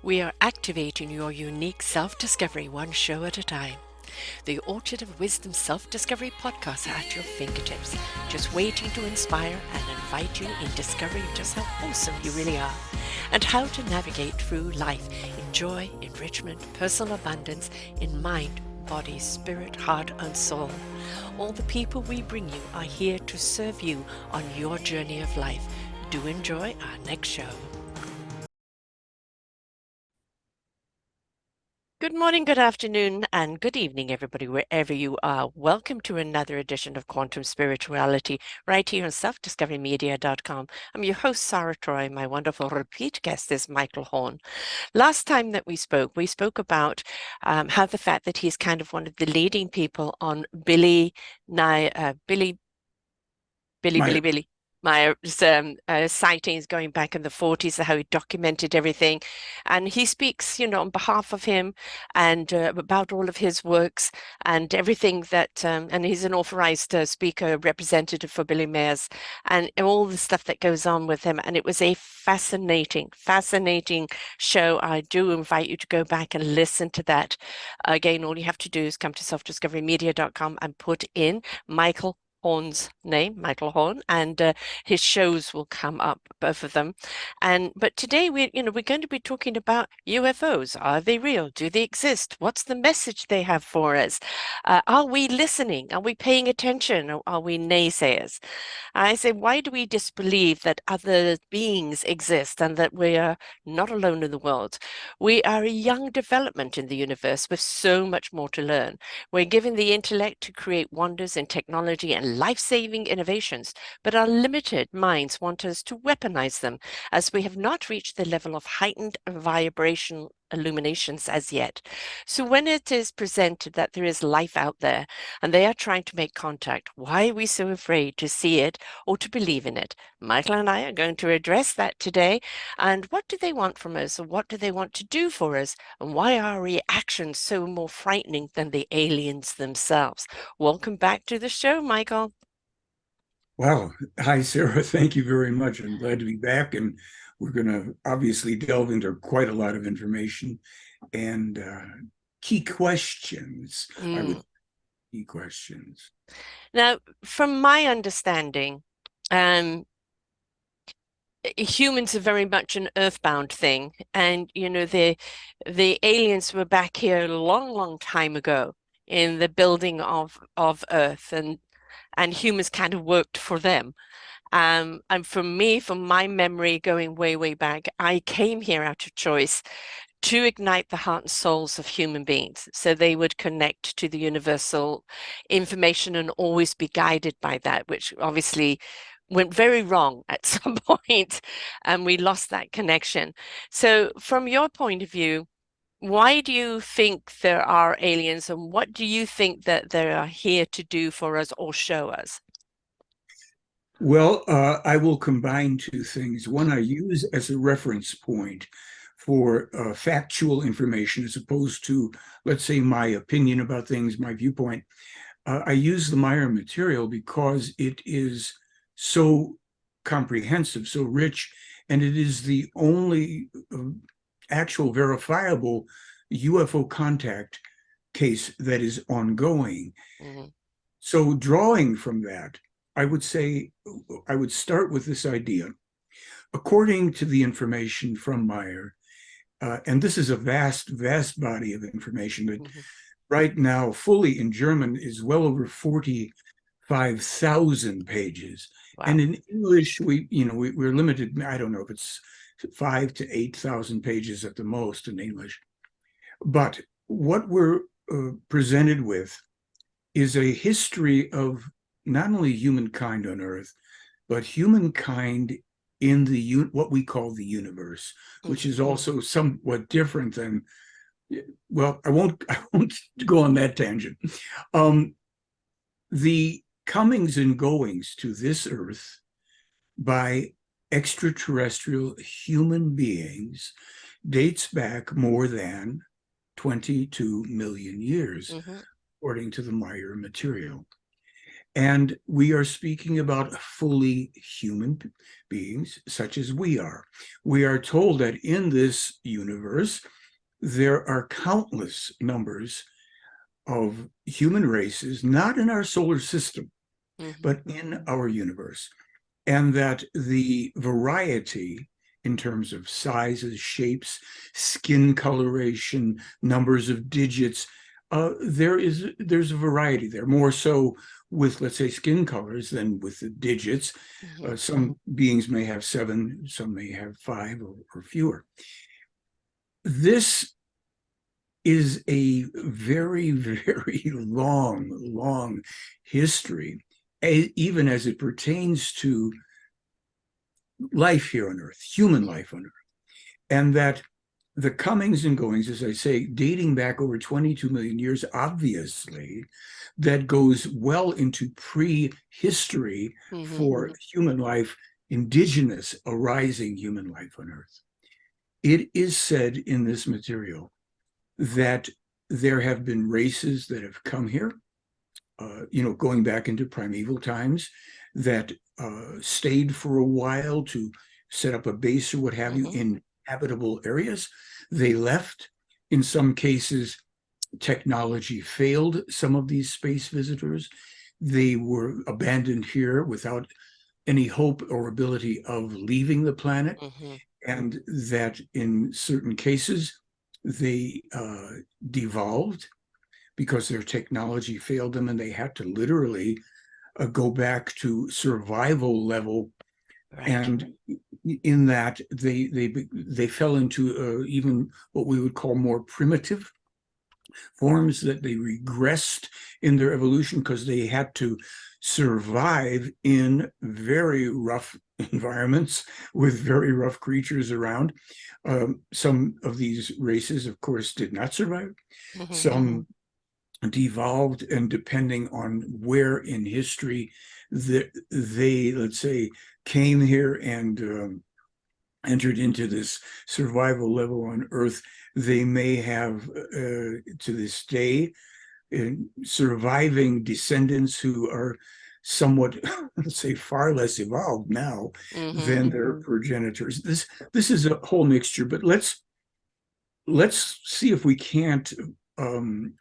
We are activating your unique self-discovery one show at a time. The Orchard of Wisdom Self-Discovery podcast are at your fingertips, just waiting to inspire and invite you in discovering just how awesome you really are and how to navigate through life in joy, enrichment, personal abundance, in mind, body, spirit, heart, and soul. All the people we bring you are here to serve you on your journey of life. Do enjoy our next show. Good morning, good afternoon, and good evening, everybody, wherever you are. Welcome to another edition of Quantum Spirituality, right here on selfdiscoverymedia.com. I'm your host, Sarah Troy. My wonderful repeat guest is Michael Horn. Last time that we spoke about how the fact that he's kind of one of the leading people on Meyer. Billy Meyer's sightings going back in the 40s, how he documented everything. And he speaks, on behalf of him and about all of his works and everything that, and he's an authorized speaker representative for Billy Mayer's and all the stuff that goes on with him. And it was a fascinating show. I do invite you to go back and listen to that. Again, all you have to do is come to selfdiscoverymedia.com and put in Michael Horn's name, Michael Horn, and his shows will come up, both of them. But today we're going to be talking about UFOs. Are they real? Do they exist? What's the message they have for us? Are we listening? Are we paying attention? Or are we naysayers? I say, why do we disbelieve that other beings exist and that we are not alone in the world? We are a young development in the universe with so much more to learn. We're given the intellect to create wonders in technology and life-saving innovations, but our limited minds want us to weaponize them, as we have not reached the level of heightened vibration illuminations as yet. So when it is presented that there is life out there and they are trying to make contact, why are we so afraid to see it or to believe in it? Michael and I are going to address that today. And what do they want from us? Or what do they want to do for us? And why are our reactions so more frightening than the aliens themselves? Welcome back to the show, Michael. Wow. Hi, Sarah. Thank you very much. I'm glad to be back. And we're going to obviously delve into quite a lot of information and key questions. I would key questions. Now, from my understanding, um, humans are very much an earthbound thing, and the aliens were back here a long time ago in the building of Earth, and humans kind of worked for them. And for me, from my memory going way back, I came here out of choice to ignite the heart and souls of human beings so they would connect to the universal information and always be guided by that, which obviously went very wrong at some point, and we lost that connection. So from your point of view, why do you think there are aliens, and what do you think that they are here to do for us or show us? Well, I will combine two things. One I use as a reference point for factual information as opposed to, let's say, my opinion about things, my viewpoint. I use the Meyer material because it is so comprehensive, so rich, and it is the only actual verifiable UFO contact case that is ongoing. Mhm. So drawing from that, I would say, I would start with this idea. According to the information from Meyer, and this is a vast body of information that Mhm. right now, fully in German, is well over 45,000 pages. And Wow. in English, we're limited. I don't know if it's 5 to 8,000 pages at the most in English. But what we're presented with is a history of not only humankind on Earth, but humankind in what we call the universe, which Mhm. is also somewhat different than. Well, I won't go on that tangent. Um, the comings and goings to this Earth by extraterrestrial human beings dates back more than 22 million years, Mhm. according to the Meyer material. And we are speaking about fully human beings, such as we are. We are told that in this universe, there are countless numbers of human races, not in our solar system, but in our universe. And that the variety in terms of sizes, shapes, skin coloration, numbers of digits, there's a variety there, more so with, let's say, skin colors than with the digits. Some beings may have 7, some may have 5 or fewer. This is a very, very long history, even as it pertains to life here on Earth, human life on Earth. And that the comings and goings, as I say, dating back over 22 million years, obviously, that goes well into prehistory for human life, indigenous, arising human life on Earth. It is said in this material that there have been races that have come here, going back into primeval times, that stayed for a while to set up a base or what have you in habitable areas. They left. In some cases, technology failed some of these space visitors. They were abandoned here without any hope or ability of leaving the planet. And that in certain cases, they devolved because their technology failed them and they had to literally go back to survival level. Right. And in that, they fell into even what we would call more primitive forms, that they regressed in their evolution because they had to survive in very rough environments with very rough creatures around. Some of these races, of course, did not survive. Some devolved, and depending on where in history they, let's say, came here and entered into this survival level on Earth, they may have, to this day, surviving descendants who are somewhat, let's say, far less evolved now than their progenitors. This is a whole mixture, but let's see if we can't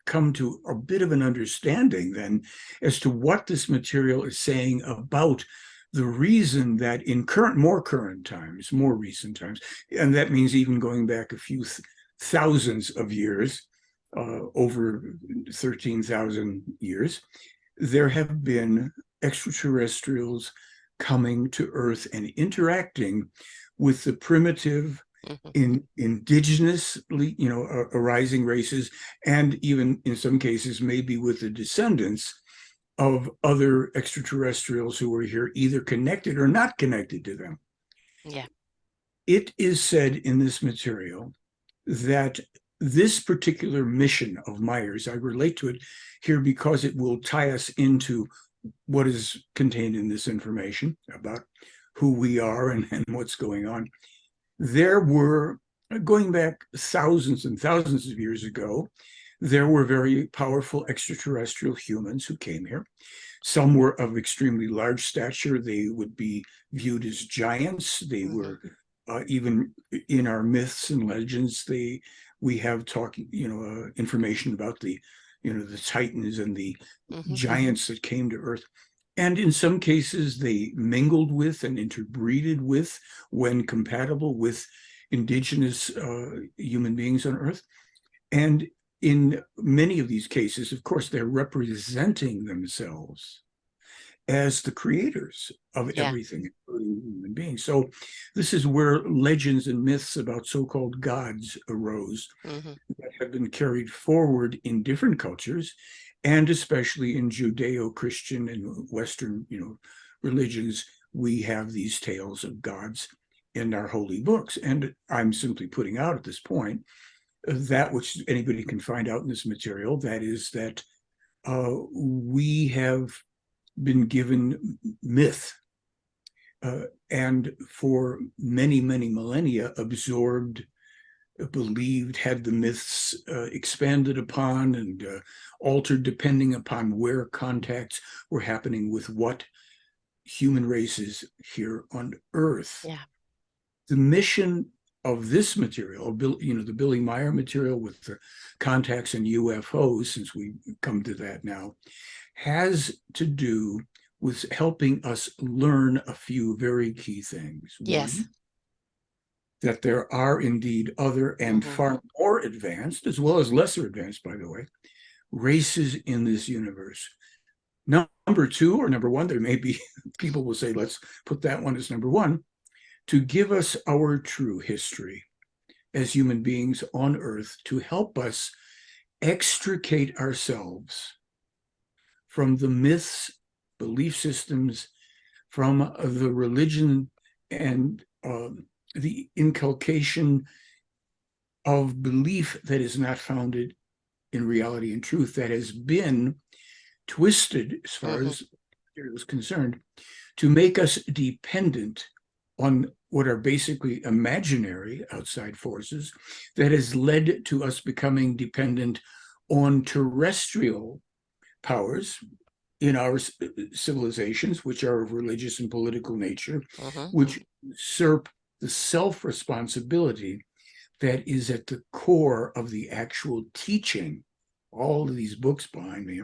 come to a bit of an understanding then as to what this material is saying about the reason that in more recent times, and that means even going back a few thousands of years, over 13,000 years, there have been extraterrestrials coming to Earth and interacting with the primitive, indigenously, arising races, and even in some cases, maybe with the descendants of other extraterrestrials who were here, either connected or not connected to them. Yeah. It is said in this material that this particular mission of Myers, I relate to it here because it will tie us into what is contained in this information about who we are and what's going on. There were, going back thousands and thousands of years ago, there were very powerful extraterrestrial humans who came here. Some were of extremely large stature. They would be viewed as giants. They were, even in our myths and legends, we have information about the Titans and the giants that came to Earth. And in some cases, they mingled with and interbreeded with, when compatible with, indigenous human beings on Earth. And in many of these cases, of course, they're representing themselves as the creators of everything, including human beings. So this is where legends and myths about so-called gods arose, that have been carried forward in different cultures, and especially in Judeo-Christian and Western, religions. We have these tales of gods in our holy books. And I'm simply putting out at this point that which anybody can find out in this material, that is that we have been given myth, and for many, many millennia absorbed believed, had the myths expanded upon and altered depending upon where contacts were happening with what human races here on Earth. Yeah. The mission of this material, the Billy Meier material with the contacts and UFOs, since we come to that now, has to do with helping us learn a few very key things. Yes. One, that there are indeed other and far more advanced, as well as lesser advanced, by the way, races in this universe. Number two, or number one, there may be people will say, let's put that one as number one, to give us our true history as human beings on Earth, to help us extricate ourselves from the myths, belief systems, from the religion and the inculcation of belief that is not founded in reality and truth, that has been twisted, as far as it was concerned, to make us dependent on what are basically imaginary outside forces, that has led to us becoming dependent on terrestrial powers in our civilizations, which are of religious and political nature, which usurp the self-responsibility that is at the core of the actual teaching, all of these books behind me,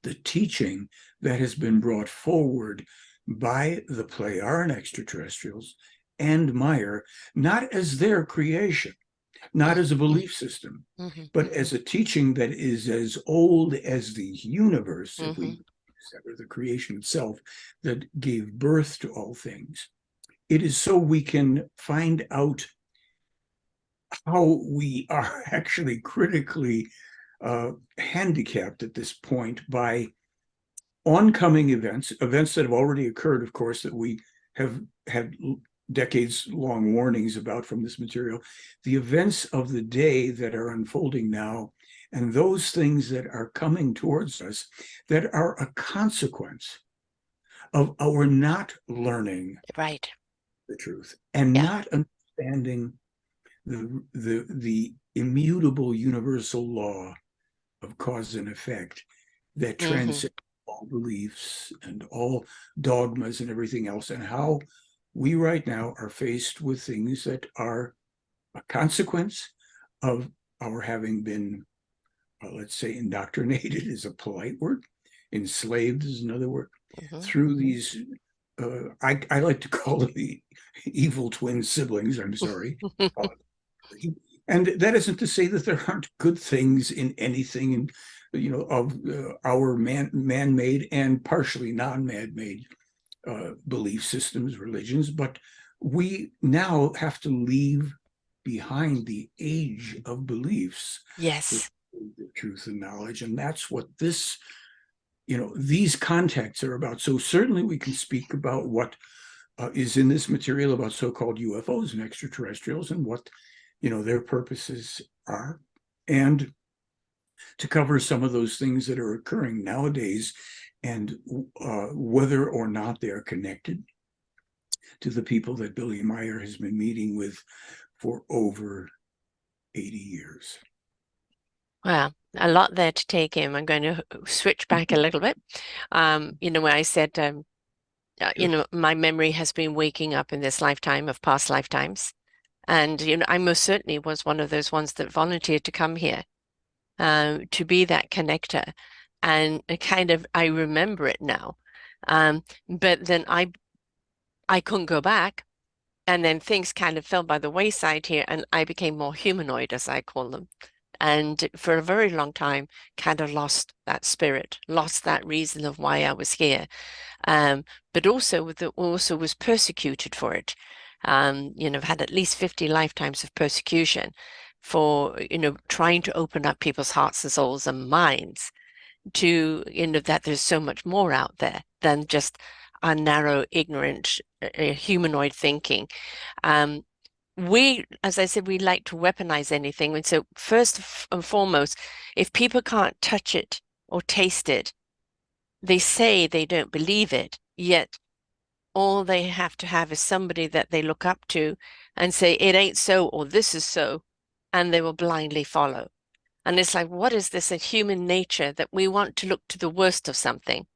the teaching that has been brought forward by the Plejaren extraterrestrials and Meyer, not as their creation, not as a belief system, but as a teaching that is as old as the universe, if we consider the creation itself, that gave birth to all things. It is so we can find out how we are actually critically handicapped at this point by oncoming events that have already occurred, of course, that we have had decades-long warnings about from this material, the events of the day that are unfolding now, and those things that are coming towards us that are a consequence of our not learning the truth and not understanding the immutable universal law of cause and effect that transcends all beliefs and all dogmas and everything else, and how we right now are faced with things that are a consequence of our having been, let's say, indoctrinated is a polite word, enslaved is another word, through these, I like to call them the evil twin siblings, I'm sorry. And that isn't to say that there aren't good things in anything, of our man-made and partially non-man-made belief systems, religions, but we now have to leave behind the age of beliefs. Yes. The truth and knowledge, and that's what these contacts are about. So certainly we can speak about what is in this material about so-called UFOs and extraterrestrials and what their purposes are, and to cover some of those things that are occurring nowadays and whether or not they are connected to the people that Billy Meier has been meeting with for over 80 years. Well, a lot there to take in. I'm going to switch back a little bit. When I said, my memory has been waking up in this lifetime of past lifetimes. And, I most certainly was one of those ones that volunteered to come here to be that connector. And I remember it now. But then I couldn't go back. And then things kind of fell by the wayside here, and I became more humanoid, as I call them. And for a very long time, kind of lost that spirit, lost that reason of why I was here. But also was persecuted for it. I've had at least 50 lifetimes of persecution for, trying to open up people's hearts and souls and minds to, that there's so much more out there than just a narrow, ignorant, humanoid thinking. As I said, we like to weaponize anything. And so first and foremost, if people can't touch it or taste it, they say they don't believe it, yet all they have to have is somebody that they look up to and say, it ain't so, or this is so, and they will blindly follow. And it's like, what is this in human nature that we want to look to the worst of something?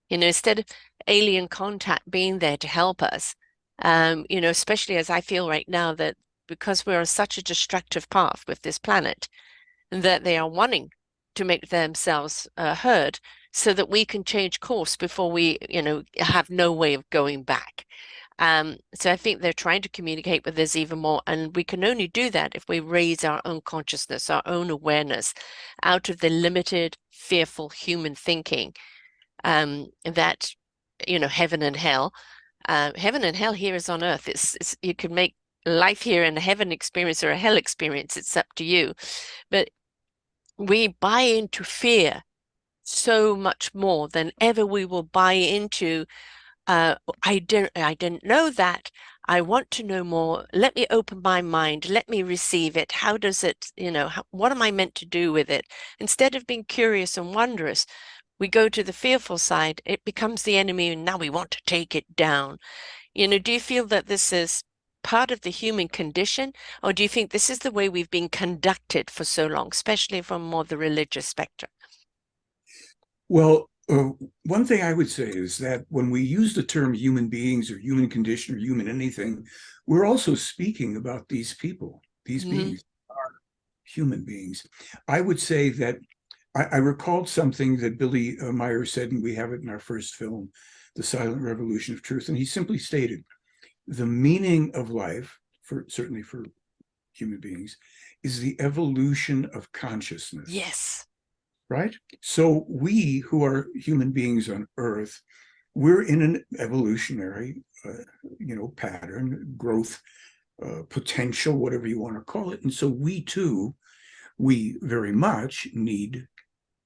Instead of alien contact being there to help us, especially as I feel right now that because we're on such a destructive path with this planet, that they are wanting to make themselves heard so that we can change course before we, have no way of going back. So I think they're trying to communicate with us even more, and we can only do that if we raise our own consciousness, our own awareness out of the limited, fearful human thinking that, heaven and hell. Heaven and hell here is on earth. It's you can make life here in a heaven experience or a hell experience. It's up to you. But we buy into fear so much more than ever we will buy into I didn't know that. I want to know more. Let me open my mind. Let me receive it. How does it, what am I meant to do with it? Instead of being curious and wondrous, we go to the fearful side. It becomes the enemy, and now we want to take it down. Do you feel that this is part of the human condition, or do you think this is the way we've been conducted for so long, especially from more the religious spectrum? Well, one thing I would say is that when we use the term human beings or human condition or human anything, we're also speaking about these people. These beings are human beings. I would say that I recalled something that Billy Meyer said, and we have it in our first film, The Silent Revolution of Truth. And he simply stated, the meaning of life, certainly for human beings, is the evolution of consciousness. Yes. Right? So we who are human beings on Earth, we're in an evolutionary, pattern, growth, potential, whatever you want to call it. And so we very much need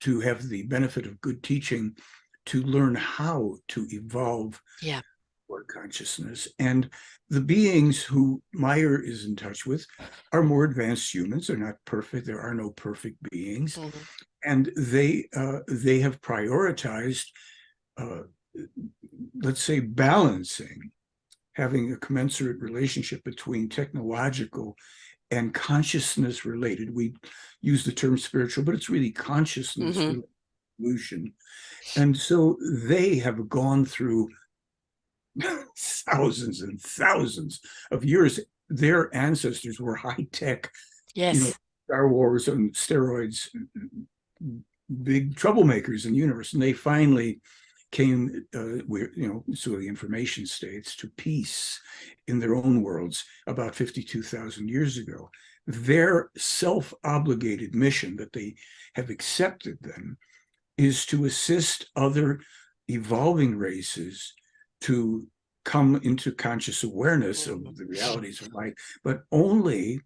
to have the benefit of good teaching to learn how to evolve our consciousness. And the beings who Meyer is in touch with are more advanced humans. They're not perfect. There are no perfect beings. And they have prioritized, let's say, balancing, having a commensurate relationship between technological and consciousness related. We use the term spiritual, but it's really consciousness evolution. And so they have gone through thousands and thousands of years. Their ancestors were high tech, Yes. Star Wars on steroids, big troublemakers in the universe. And they finally came, so the information states, to peace in their own worlds about 52,000 years ago. Their self-obligated mission that they have accepted then is to assist other evolving races to come into conscious awareness of the realities of life, but only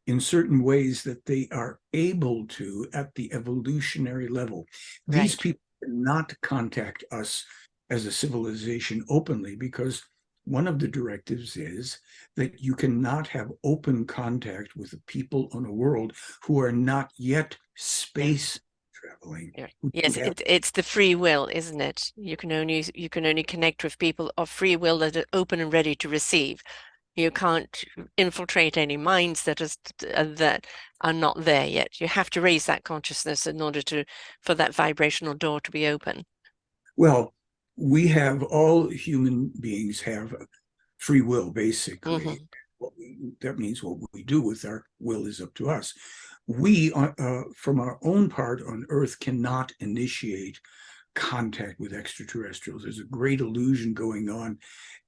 in certain ways that they are able to at the evolutionary level. These people cannot contact us as a civilization openly, because one of the directives is that you cannot have open contact with the people on a world who are not yet space traveling. Yes, it's the free will, isn't it? You can only connect with people of free will that are open and ready to receive. You can't infiltrate any minds that are not there yet. You have to raise that consciousness in order for that vibrational door to be open. Well, all human beings have free will, basically. That means what we do with our will is up to us. We, from our own part on Earth, cannot initiate contact with extraterrestrials. There's a great illusion going on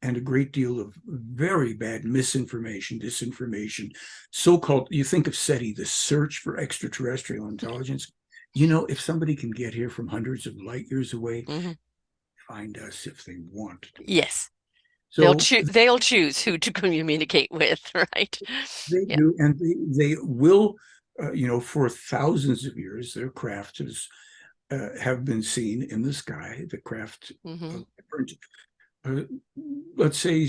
and a great deal of very bad misinformation, disinformation, so-called, you think of SETI, the search for extraterrestrial intelligence. If somebody can get here from hundreds of light years away, find us if they want to. Yes. So they'll choose who to communicate with, right? They do, and they will, for thousands of years, their craft have been seen in the sky. The craft of different, let's say,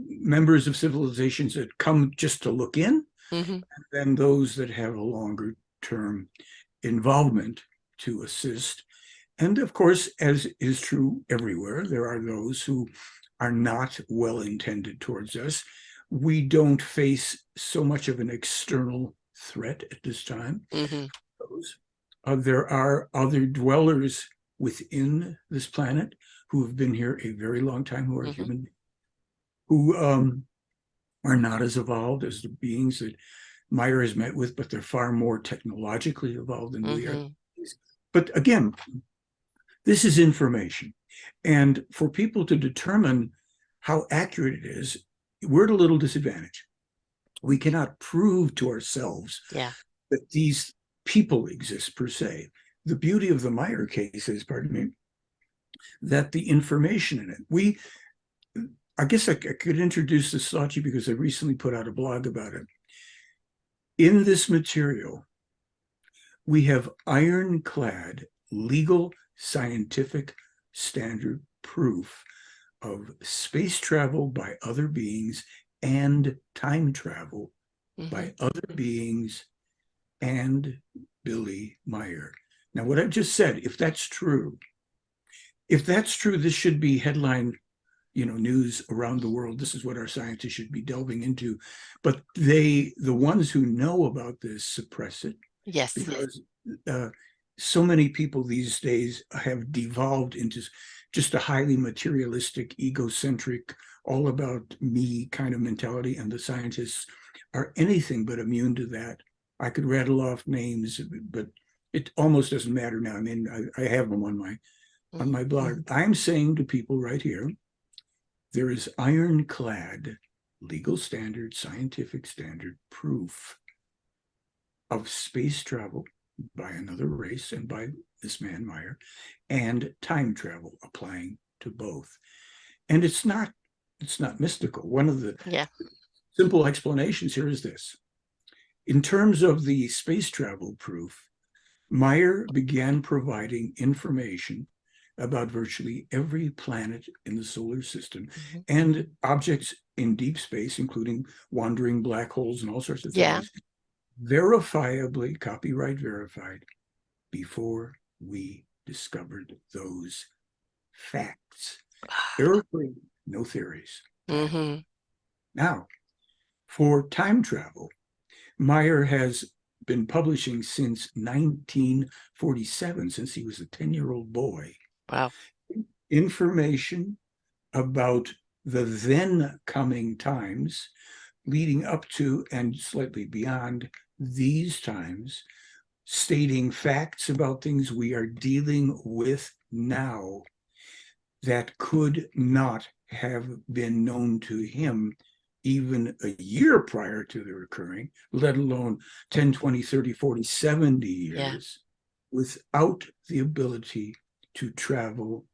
members of civilizations that come just to look in, and then those that have a longer term involvement to assist. And of course, as is true everywhere, there are those who are not well intended towards us. We don't face so much of an external threat at this time. Mm-hmm. There are other dwellers within this planet who have been here a very long time, who are Mm-hmm. human, who are not as evolved as the beings that Meyer has met with, but they're far more technologically evolved than we are. Mm-hmm. But again, this is information. And for people to determine how accurate it is, we're at a little disadvantage. We cannot prove to ourselves Yeah. that these people exist per se. The beauty of the Meyer case is, pardon me, that the information in it, I guess I could introduce this thought to you because I recently put out a blog about it. In this material, we have ironclad legal scientific standard proof of space travel by other beings and time travel by other beings and Billy Meyer. Now, what I just said, if that's true, this should be headline, news around the world. This is what our scientists should be delving into. But the ones who know about this suppress it. Yes. Because so many people these days have devolved into just a highly materialistic, egocentric, all about me kind of mentality, and the scientists are anything but immune to that. I could rattle off names, but it almost doesn't matter now. I mean, I have them on my blog. I'm saying to people right here, there is ironclad legal standard, scientific standard proof of space travel by another race and by this man Meyer, and time travel applying to both. And it's not mystical. One of the simple explanations here is this. In terms of the space travel proof, Meyer began providing information about virtually every planet in the solar system and objects in deep space, including wandering black holes and all sorts of things, verifiably, copyright verified, before we discovered those facts. Error-free, no theories. Now, for time travel, Meyer has been publishing since 1947, since he was a 10-year-old boy. Wow. Information about the then coming times leading up to and slightly beyond these times, stating facts about things we are dealing with now that could not have been known to him even a year prior to their occurring, let alone 10, 20, 30, 40, 70 years, without the ability to travel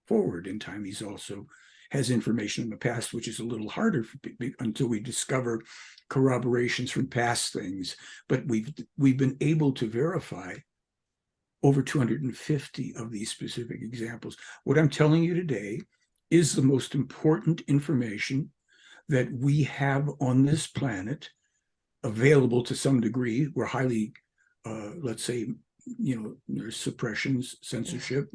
forward in time. He's also has information in the past, which is a little harder until we discover corroborations from past things. But we've been able to verify over 250 of these specific examples. What I'm telling you today is the most important information that we have on this planet available to some degree. We're highly, let's say, there's suppressions, censorship,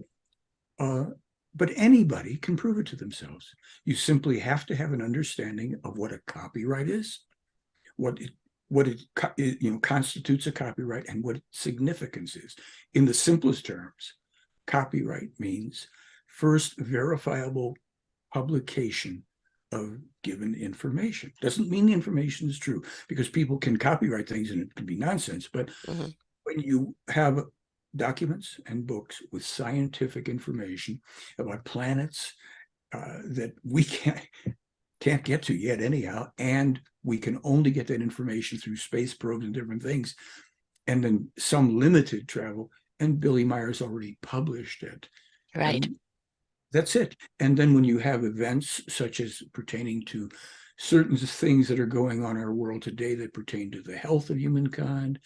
but anybody can prove it to themselves. You simply have to have an understanding of what a copyright is, what it constitutes a copyright, and what its significance is. In the simplest terms, copyright means first verifiable publication of given information. Doesn't mean the information is true, because people can copyright things and it can be nonsense. But when you have documents and books with scientific information about planets that we can't get to yet anyhow, and we can only get that information through space probes and different things, and then some limited travel, and Billy Meyer's already published it. Right. And that's it. And then when you have events such as pertaining to certain things that are going on in our world today that pertain to the health of humankind,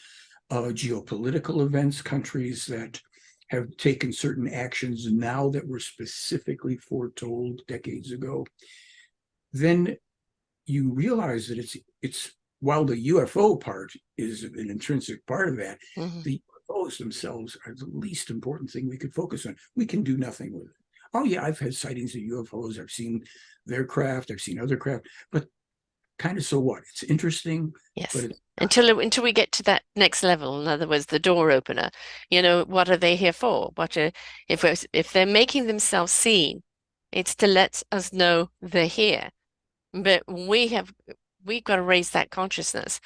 geopolitical events, countries that have taken certain actions now that were specifically foretold decades ago, then you realize that it's while the UFO part is an intrinsic part of that, the UFOs themselves are the least important thing we could focus on. We can do nothing with it. Oh yeah, I've had sightings of UFOs. I've seen their craft. I've seen other craft, but kind of so what? It's interesting, but Yes. it's not. Until we get to that next level, in other words, the door opener, what are they here for? If they're making themselves seen, it's to let us know they're here. But we've got to raise that consciousness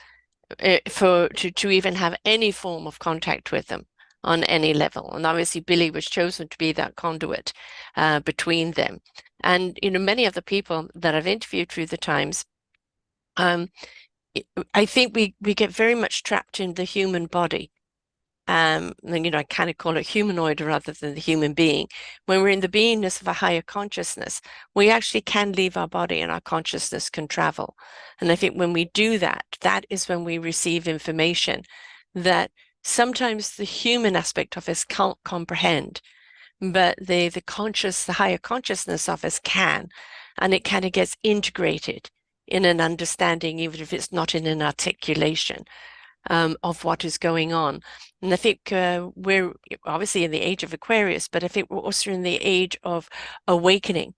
to even have any form of contact with them on any level. And obviously, Billy was chosen to be that conduit between them. And many of the people that I've interviewed through the times, um, I think we get very much trapped in the human body. And I kind of call it humanoid rather than the human being. When we're in the beingness of a higher consciousness, we actually can leave our body and our consciousness can travel. And I think when we do that, that is when we receive information that sometimes the human aspect of us can't comprehend, but the higher consciousness of us can, and it kind of gets integrated in an understanding, even if it's not in an articulation of what is going on. And I think we're obviously in the age of Aquarius, but I think we're also in the age of awakening.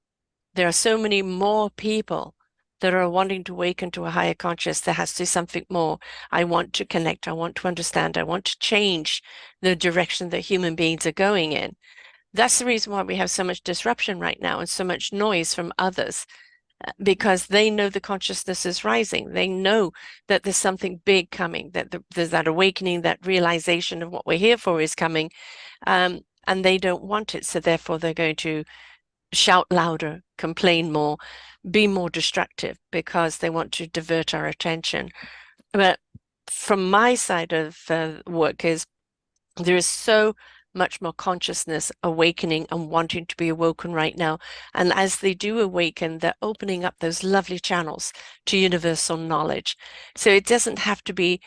There are so many more people that are wanting to awaken to a higher conscious. There has to be something more. I want to connect. I want to understand. I want to change the direction that human beings are going in. That's the reason why we have so much disruption right now and so much noise from others, because they know the consciousness is rising. They know that there's something big coming, that there's that awakening, that realization of what we're here for is coming, and they don't want it. So therefore, they're going to shout louder, complain more, be more destructive because they want to divert our attention. But from my side of work is there is so much more consciousness awakening and wanting to be awoken right now. And as they do awaken, they're opening up those lovely channels to universal knowledge. So it doesn't have to be,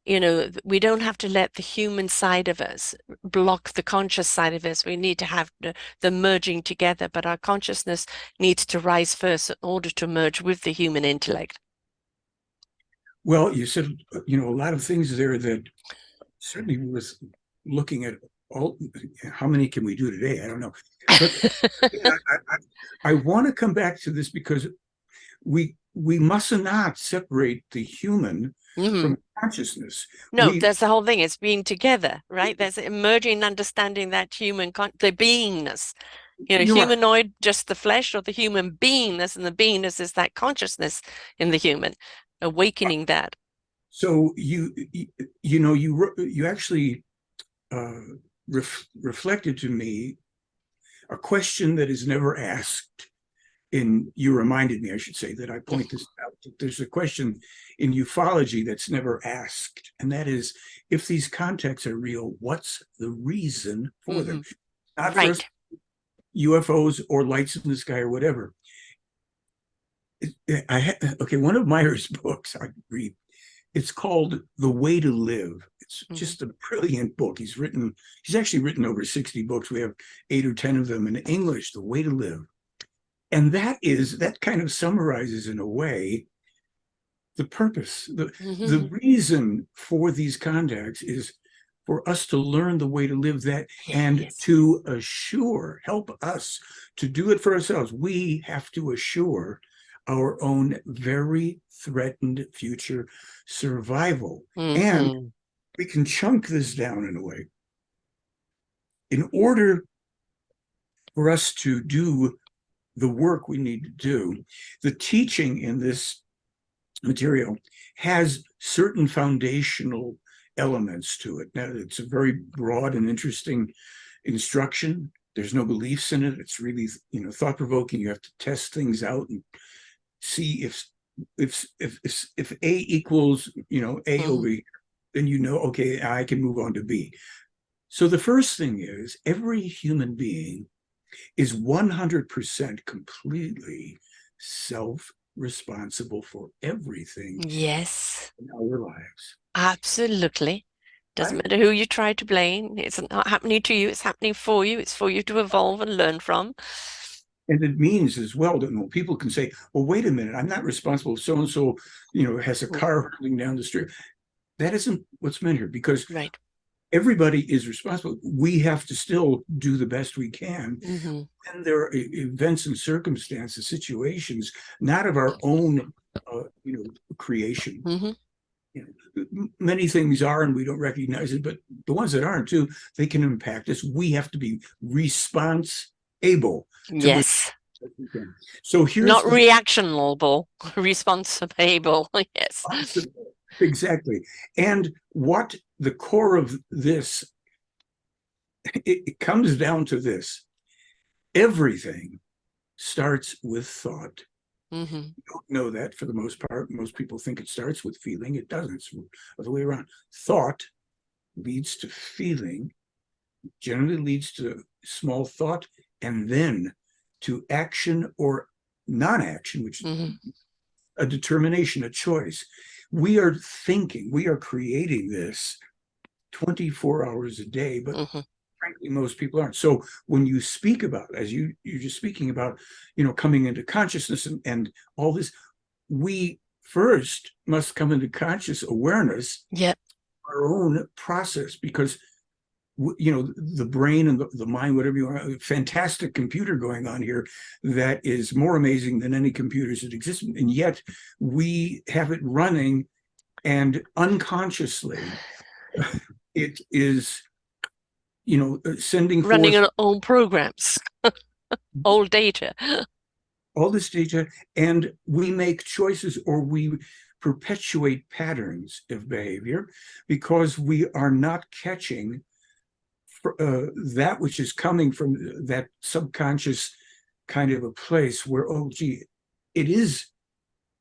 we don't have to let the human side of us block the conscious side of us. We need to have the merging together, but our consciousness needs to rise first in order to merge with the human intellect. Well, you said, a lot of things there that certainly was looking at all. How many can we do today? I don't know. But I want to come back to this because we must not separate the human Mhm. from consciousness. No, We that's the whole thing. It's being together, right? There's emerging understanding that the beingness, You're right. humanoid, just the flesh, or the human beingness, and the beingness is that consciousness in the human, awakening that. So you actually uh, reflected to me a question that is never asked. You reminded me, I should say, that I point this out. There's a question in ufology that's never asked, and that is, if these contacts are real, what's the reason for them? Hmm. Not for us Right. UFOs or lights in the sky or whatever. Okay, one of Meyer's books I read, it's called The Way to Live. It's Hmm. just a brilliant book. He's actually written over 60 books. We have 8 or 10 of them in English, The Way to Live. And that kind of summarizes in a way the purpose. The Hmm. reason for these contacts is for us to learn the way to live that and Yes. to help us to do it for ourselves. We have to assure our own very threatened future survival. And Hmm. we can chunk this down in a way. In order for us to do the work we need to do, the teaching in this material has certain foundational elements to it. Now, it's a very broad and interesting instruction. There's no beliefs in it. It's really, thought provoking. You have to test things out and see if A equals, A Hmm. over here, then okay, I can move on to B. So the first thing is every human being is 100% completely self responsible for everything Yes, in our lives. absolutely. Doesn't Right? matter who you try to blame. It's not happening to you. It's happening for you. It's for you to evolve and learn from. And it means as well that people can say, well, wait a minute, I'm not responsible if so and so, has a Mm. car hurtling down the street. That isn't what's meant here because Right. everybody is responsible. We have to still do the best we can. Hmm. And there are events and circumstances, situations, not of our own, creation. Hmm. You know, many things are, and we don't recognize it, but the ones that aren't too, they can impact us. We have to be response able to respond. Yes. So here's Not the reactionable, responsible. Yes. exactly. And what the core of this, it comes down to this. Everything starts with thought. Hmm. You don't know that for the most part. Most people think it starts with feeling. It doesn't. It's the other way around. Thought leads to feeling, generally leads to small thought, and then to action or non-action, which is Hmm. a determination, a choice. We are thinking, we are creating this 24 hours a day, but Hmm. frankly, most people aren't. So when you speak about, as you're just speaking about, coming into consciousness and all this, we first must come into conscious awareness, Yep. our own process, because the brain and the mind, whatever you want, a fantastic computer going on here that is more amazing than any computers that exist, and yet we have it running, and unconsciously it is sending Running forth our own programs, old data. all this data, and we make choices, or we perpetuate patterns of behavior because we are not catching that which is coming from that subconscious kind of a place where, oh gee, it is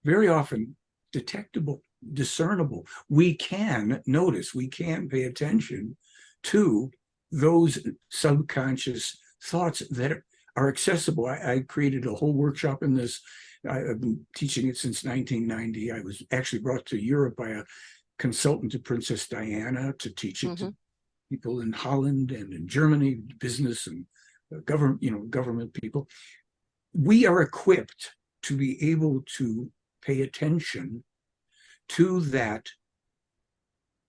very often detectable, discernible. We can notice, we can pay attention to those subconscious thoughts that are accessible. I created a whole workshop in this. I've been teaching it since 1990. I was actually brought to Europe by a consultant to Princess Diana to teach it Hmm. to people in Holland and in Germany, business and government people. We are equipped to be able to pay attention to that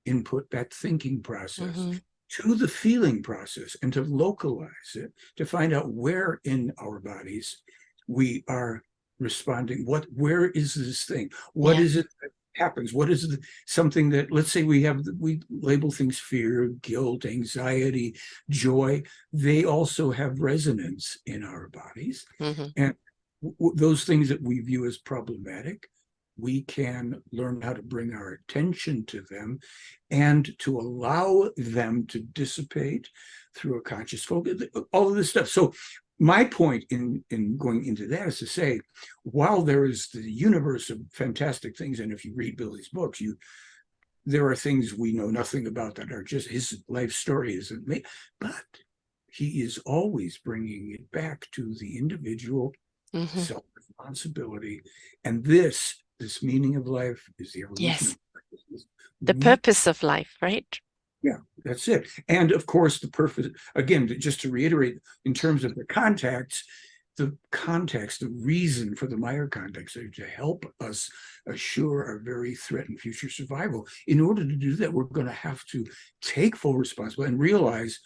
input, that thinking process, Hmm. to the feeling process, and to localize it, to find out where in our bodies we are responding. Where is this thing? What Yeah. is it that happens? What is something that, let's say we label things fear, guilt, anxiety, joy. They also have resonance in our bodies. Hmm. And those things that we view as problematic, we can learn how to bring our attention to them and to allow them to dissipate through a conscious focus, all of this stuff. So my point in going into that is to say, while there is the universe of fantastic things, and if you read Billy's books, there are things we know nothing about that are just his life story isn't made, but he is always bringing it back to the individual Hmm. self-responsibility. And this meaning of life is the evolution Yes. of consciousness. The We purpose of life, right? Yeah, that's it. And of course, the purpose, again, just to reiterate, in terms of the context, the reason for the Meyer context is to help us assure our very threatened future survival. In order to do that, we're going to have to take full responsibility and realize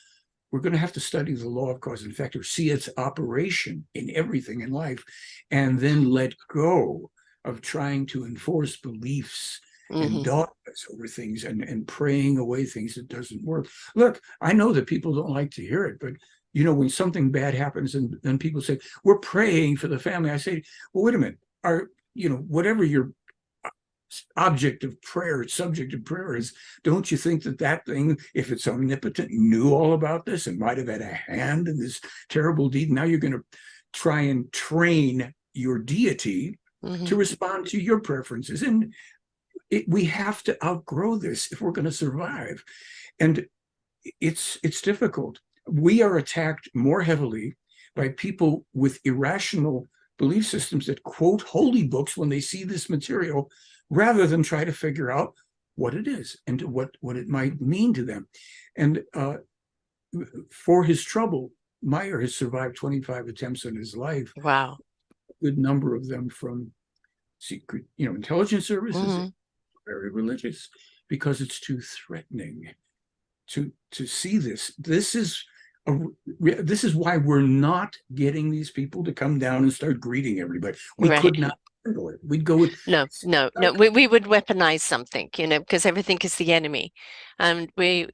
we're going to have to study the law of cause and effect, or see its operation in everything in life, and then let go of trying to enforce beliefs and Hmm. dogmas over things, and praying away things that doesn't work. Look, I know that people don't like to hear it, but when something bad happens and then people say, we're praying for the family, I say, well, wait a minute, whatever your subject of prayer is, don't you think that thing, if it's omnipotent, knew all about this and might have had a hand in this terrible deed? Now you're going to try and train your deity Hmm. to respond to your preferences. And we have to outgrow this if we're going to survive. And it's difficult. We are attacked more heavily by people with irrational belief systems that quote holy books when they see this material, rather than try to figure out what it is and what it might mean to them. And for his trouble, Meyer has survived 25 attempts on his life, Wow. a good number of them from secret, intelligence services, Hmm. very religious, because it's too threatening. to see this. This is why we're not getting these people to come down and start greeting everybody. We Right. could not handle it. We'd go with No, no, no. We would weaponize something, because everything is the enemy. And we're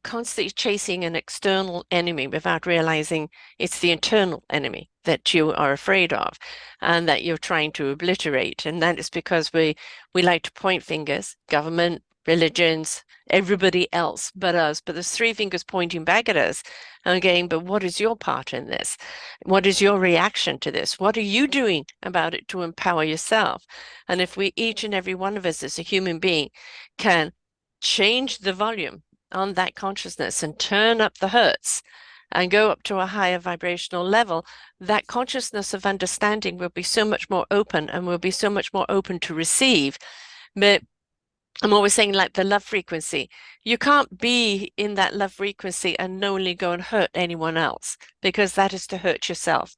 constantly chasing an external enemy without realizing it's the internal enemy that you are afraid of and that you're trying to obliterate. And that is because we like to point fingers, government, religions, everybody else but us. But there's three fingers pointing back at us and going, but what is your part in this? What is your reaction to this? What are you doing about it to empower yourself? And if we, each and every one of us as a human being, can change the volume on that consciousness and turn up the hertz and go up to a higher vibrational level, that consciousness of understanding will be so much more open and will be so much more open to receive. But I'm always saying, like the love frequency, you can't be in that love frequency and knowingly go and hurt anyone else, because that is to hurt yourself.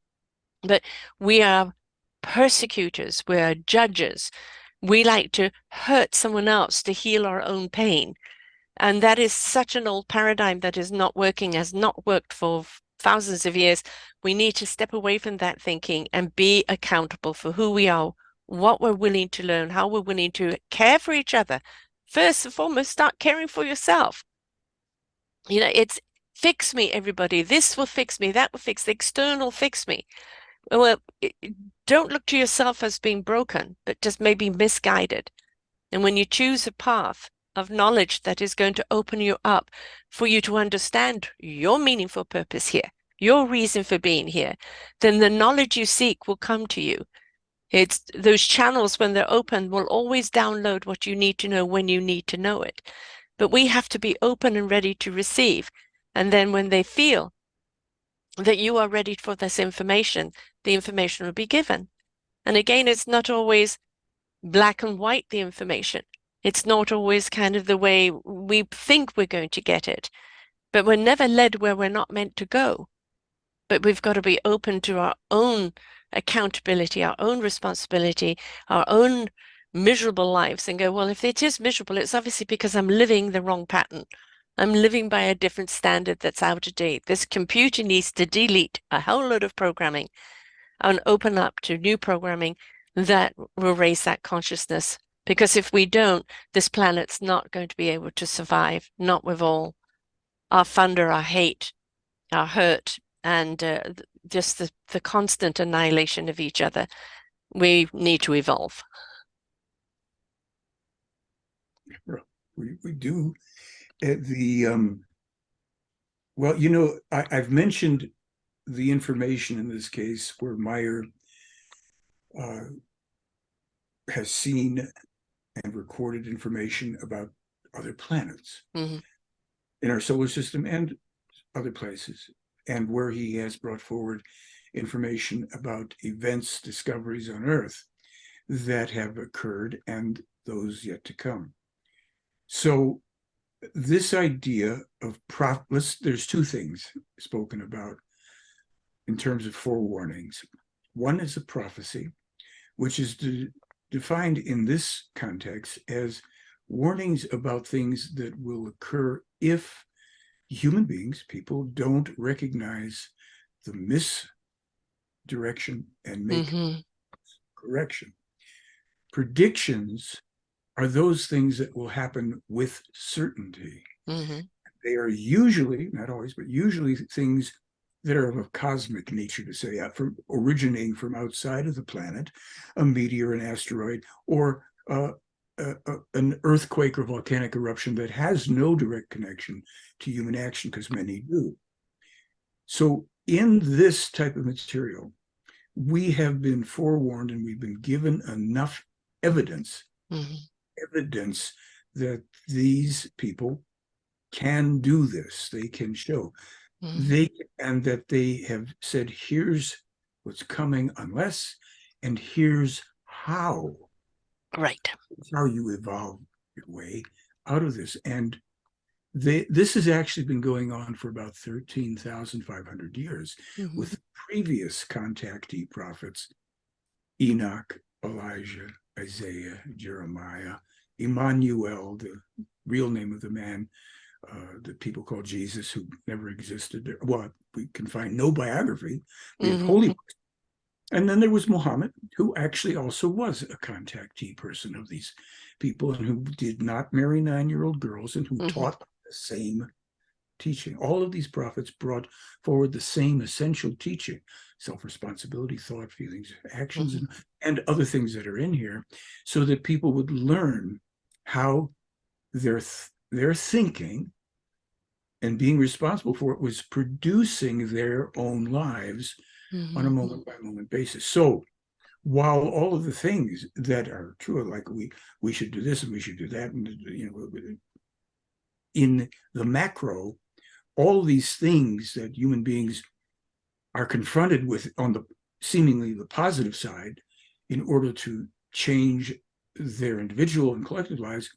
But we are persecutors, we are judges. We like to hurt someone else to heal our own pain. And that is such an old paradigm that is not working, has not worked for thousands of years. We need to step away from that thinking and be accountable for who we are, what we're willing to learn, how we're willing to care for each other. First and foremost, start caring for yourself. It's fix me, everybody. This will fix me, that will fix the external, fix me. Well, don't look to yourself as being broken, but just maybe misguided. And when you choose a path of knowledge that is going to open you up for you to understand your meaningful purpose here, your reason for being here, then the knowledge you seek will come to you. It's those channels, when they're open, will always download what you need to know when you need to know it. But we have to be open and ready to receive. And then when they feel that you are ready for this information, the information will be given. And again, it's not always black and white, the information. It's not always kind of the way we think we're going to get it. But we're never led where we're not meant to go. But we've got to be open to our own accountability, our own responsibility, our own miserable lives, and go, well, if it is miserable, it's obviously because I'm living the wrong pattern. I'm living by a different standard that's out of date. This computer needs to delete a whole load of programming and open up to new programming that will raise that consciousness. Because if we don't, this planet's not going to be able to survive, not with all our thunder, our hate, our hurt, and just the constant annihilation of each other. We need to evolve. We do. Well, I've mentioned the information in this case where Meyer has seen and recorded information about other planets Mm-hmm. in our solar system and other places, and where he has brought forward information about events, discoveries on Earth that have occurred and those yet to come. So this idea of there's two things spoken about in terms of forewarnings. One is a prophecy, which is defined in this context as warnings about things that will occur if human beings, people, don't recognize the misdirection and make correction. Predictions are those things that will happen with certainty. They are usually, not always, but usually things that are of a cosmic nature, to say, originating from outside of the planet, a meteor, an asteroid, or an earthquake or volcanic eruption that has no direct connection to human action, because many do. So in this type of material, we have been forewarned and we've been given enough evidence that these people can do this. They can show. And that they have said, here's what's coming unless, and here's how. Right. How you evolve your way out of this. And this has actually been going on for about 13,500 years with previous contactee prophets, Enoch, Elijah, Isaiah, Jeremiah, Emmanuel, the real name of the man, the people called Jesus, who never existed. Well, we can find no biography. We have Hmm. holy. And then there was Muhammad, who actually also was a contactee person of these people and who did not marry 9-year-old girls and who Hmm. taught the same teaching. All of these prophets brought forward the same essential teaching: self-responsibility, thought, feelings, actions, Hmm. and other things that are in here, so that people would learn how their thinking and being responsible for it was producing their own lives on a Hmm. moment by moment basis. So while all of the things that are true, like we should do this and we should do that, and in the macro, all these things that human beings are confronted with on the seemingly the positive side, in order to change their individual and collective lives,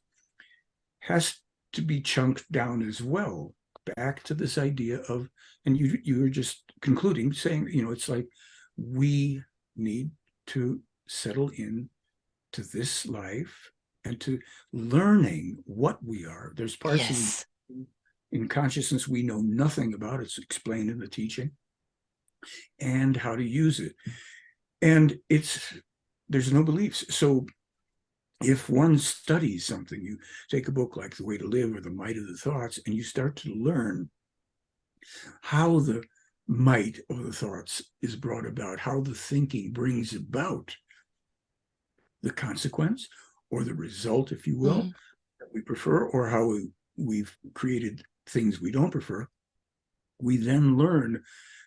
has to be chunked down as well, back to this idea of, and you were just concluding saying, it's like we need to settle in to this life and to learning what we are. There's parts of Yes. in consciousness we know nothing about. It's explained in the teaching, and how to use it. And there's no beliefs. So if one studies something, you take a book like The Way to Live or The Might of the Thoughts, and you start to learn how the might of the thoughts is brought about, how the thinking brings about the consequence or the result, if you will, Hmm. that we prefer, or how we've created things we don't prefer, we then learn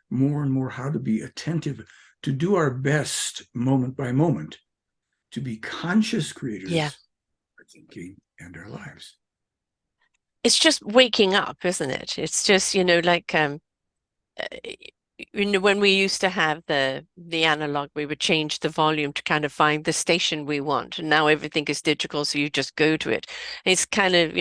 more and more how to be attentive, to do our best moment by moment, to be conscious Yeah. creators of our thinking and our lives. It's just waking up, isn't it? It's just, like uh, when we used to have the analog, we would change the volume to kind of find the station we want. And now everything is digital, so you just go to it. It's kind of,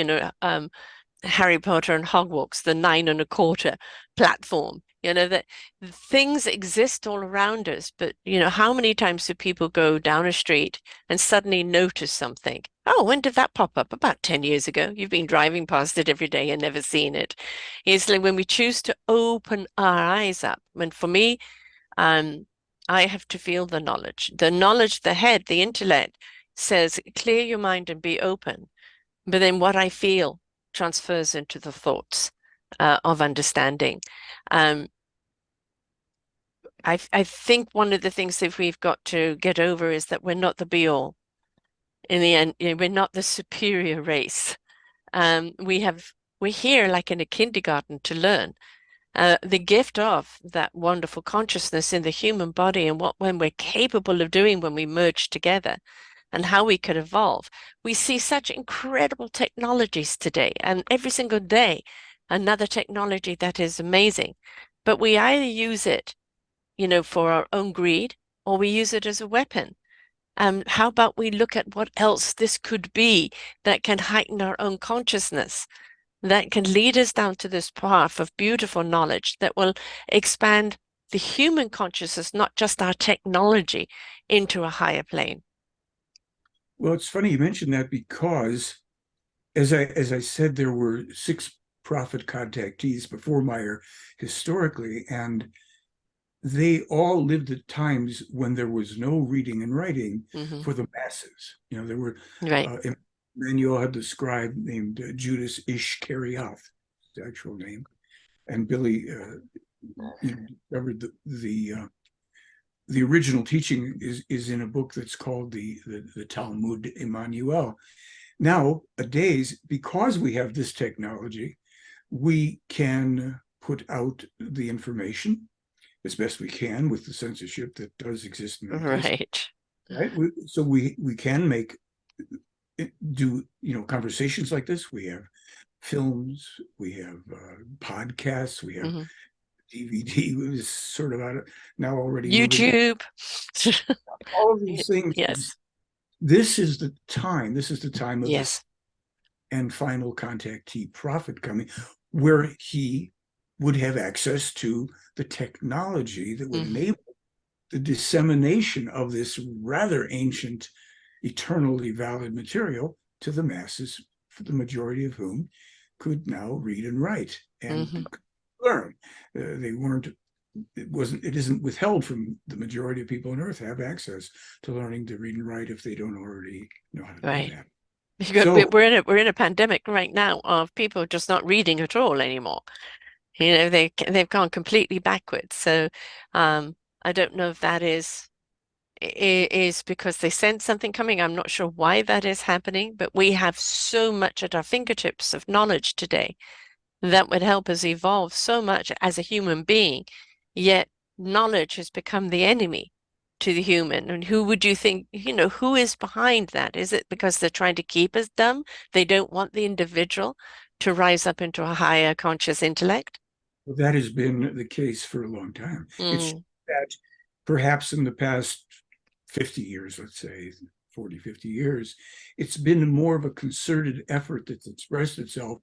Harry Potter and Hogwarts, the 9 1/4 platform. That things exist all around us, but how many times do people go down a street and suddenly notice something? Oh, when did that pop up? About 10 years ago. You've been driving past it every day and never seen it. It's like when we choose to open our eyes up. And for me, um, I have to feel the knowledge. The knowledge, the head, the intellect says, clear your mind and be open. But then what I feel transfers into the thoughts of understanding. Um, I think one of the things that we've got to get over is that we're not the be all. In the end, we're not the superior race. We're here like in a kindergarten to learn. The gift of that wonderful consciousness in the human body and what when we're capable of doing when we merge together and how we could evolve. We see such incredible technologies today, and every single day, another technology that is amazing. But we either use it, for our own greed, or we use it as a weapon. How about we look at what else this could be that can heighten our own consciousness, that can lead us down to this path of beautiful knowledge that will expand the human consciousness, not just our technology, into a higher plane. Well, it's funny you mentioned that, because as I said, there were 6 prophet contactees before Meyer historically, and they all lived at times when there was no reading and writing Hmm. for the masses. There were Right. Emmanuel had the scribe named Judas Ishkarioth, the actual name, and Billy discovered the original teaching is in a book that's called the Talmud Emmanuel. Nowadays, because we have this technology, we can put out the information as best we can with the censorship that does exist in many places, Right. right? So we can do conversations like this. We have films, we have podcasts, we have Hmm. DVD. Was sort of out of now already moving. YouTube. All of these things. Yes. This is the time. This is the time of this Yes. and final contactee prophet coming, where he would have access to the technology that would Hmm. enable the dissemination of this rather ancient, eternally valid material to the masses, for the majority of whom could now read and write and Hmm. learn. They weren't. It isn't withheld from the majority of people on Earth have access to learning to read and write if they don't already know how to do Right. that. We're So we're in a pandemic right now of people just not reading at all anymore. You know, they've gone completely backwards. So I don't know if that is because they sense something coming. I'm not sure why that is happening, but we have so much at our fingertips of knowledge today that would help us evolve so much as a human being. Yet knowledge has become the enemy to the human. And who would you think, who is behind that? Is it because they're trying to keep us dumb? They don't want the individual to rise up into a higher conscious intellect? that has been the case for a long time. It's Mm, that perhaps in the past 50 years, let's say 40, 50 years, it's been more of a concerted effort that's expressed itself,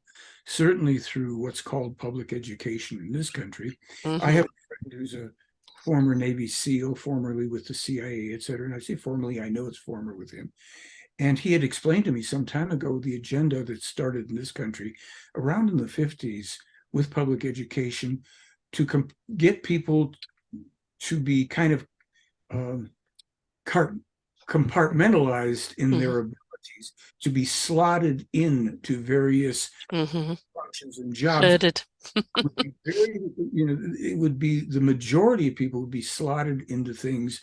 certainly through what's called public education in this country. I hmm. have a friend who's a former Navy SEAL, formerly with the CIA, et cetera. And I say formerly, I know it's former with him. And he had explained to me some time ago the agenda that started in this country around in the 50s with public education to get people to be kind of um, compartmentalized in Hmm. their abilities, to be slotted into various Hmm. functions and jobs. Herded. Would be very, it would be the majority of people would be slotted into things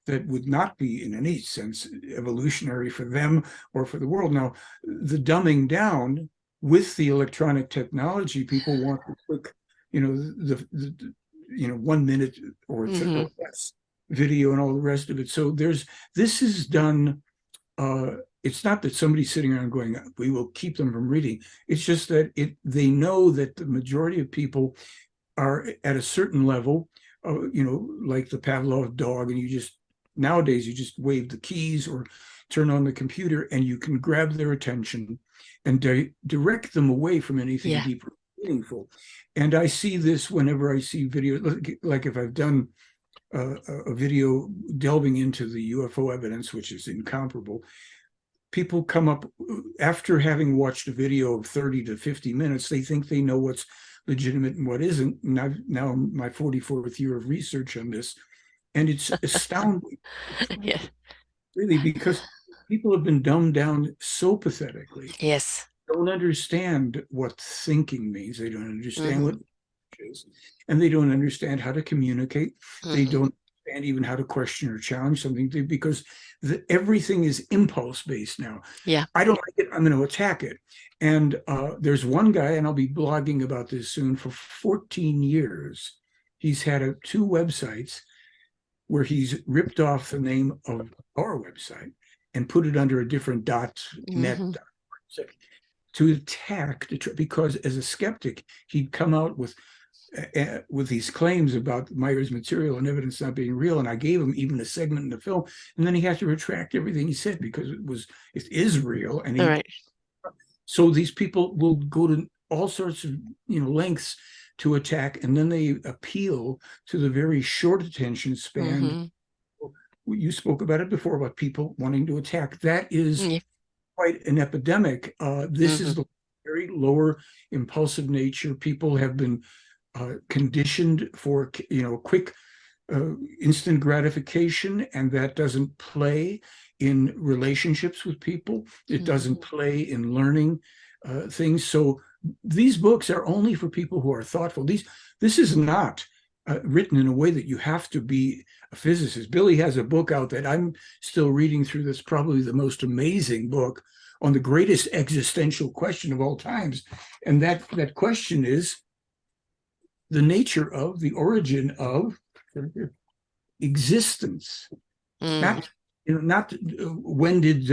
that would not be in any sense evolutionary for them or for the world. Now, the dumbing down with the electronic technology, people want the quick, the 1 minute Hmm. or less video and all the rest of it. So this is done. It's not that somebody's sitting around going, we will keep them from reading. It's just that they know that the majority of people are at a certain level, like the Pavlov dog, and nowadays you just wave the keys or turn on the computer and you can grab their attention and direct them away from anything Yeah. deeper meaningful. And I see this whenever I see video, like if I've done a video delving into the UFO evidence, which is incomparable. People come up after having watched a video of 30 to 50 minutes, they think they know what's legitimate and what isn't. And I've now my 44th year of research on this, and it's astounding. It's Yeah. really because people have been dumbed down so pathetically, Yes. don't understand what thinking means. They don't understand what Hmm. is, and they don't understand how to communicate. They Hmm. don't understand even how to question or challenge something because everything is impulse based now. Yeah. I don't like it, I'm going to attack it. And there's one guy, and I'll be blogging about this soon, for 14 years. He's had two websites where he's ripped off the name of our website and put it under a different .net Hmm. to attack, because as a skeptic, he'd come out with these claims about Meyer's material and evidence not being real. And I gave him even a segment in the film, and then he had to retract everything he said because it is real. All right. So these people will go to all sorts of lengths to attack, and then they appeal to the very short attention span. Hmm. You spoke about it before about people wanting to attack. That is Yeah. quite an epidemic. This Hmm. is the very lower impulsive nature. People have been conditioned for quick instant gratification, and that doesn't play in relationships with people. It Hmm. doesn't play in learning things. So these books are only for people who are thoughtful. This is not written in a way that you have to be a physicist. Billy has a book out that I'm still reading through. That's probably the most amazing book on the greatest existential question of all times, and that question is the nature of the origin of existence. Mm. Not when did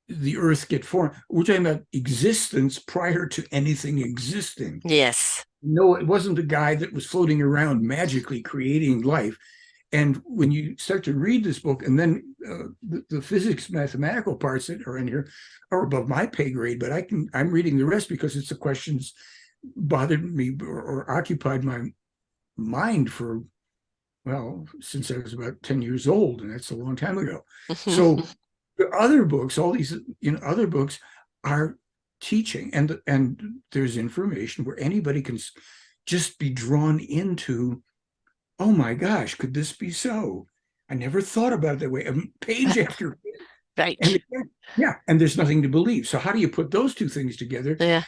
the earth get formed. We're talking about existence prior to anything existing. Yes. No, it wasn't a guy that was floating around magically creating life. And when you start to read this book, and then the physics, mathematical parts that are in here are above my pay grade, but I'm reading the rest because it's the questions bothered me or occupied my mind for, well, since I was about 10 years old, and that's a long time ago. So the other books, all these other books are teaching, and there's information where anybody can just be drawn into, oh my gosh, could this be so? I never thought about it that way. Page after page. And Right. again, yeah, and there's nothing to believe. So how do you put those two things together? Yeah.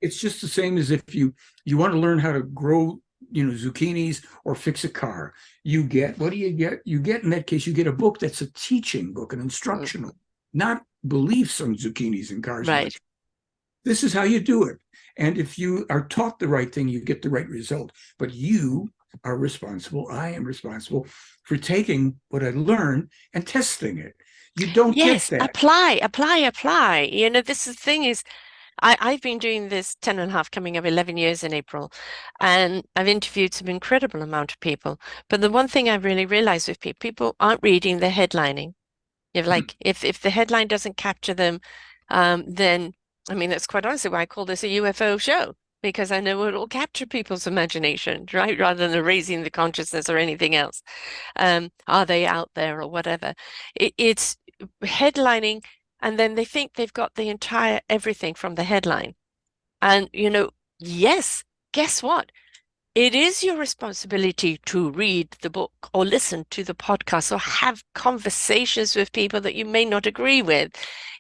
It's just the same as if you want to learn how to grow, zucchinis or fix a car. You get, what do you get? You get, in that case, you get a book that's a teaching book, an Mm. instructional, not beliefs on zucchinis and cars and Right. electronics. This is how you do it. And if you are taught the right thing, you get the right result. But you are responsible, I am responsible for taking what I learned and testing it. You don't get Yes, that. apply, apply, apply. This is the thing is I've been doing this 10 and a half, coming up 11 years in April, and I've interviewed some incredible amount of people. But the one thing I've really realized with people, people aren't reading the headlining. If Hmm. like if the headline doesn't capture them, then I mean that's quite honestly why I call this a UFO show, because I know it will capture people's imagination, right? Rather than raising the consciousness or anything else. Are they out there or whatever? It's headlining, and then they think they've got the entire everything from the headline. And yes, guess what? It is your responsibility to read the book or listen to the podcast or have conversations with people that you may not agree with,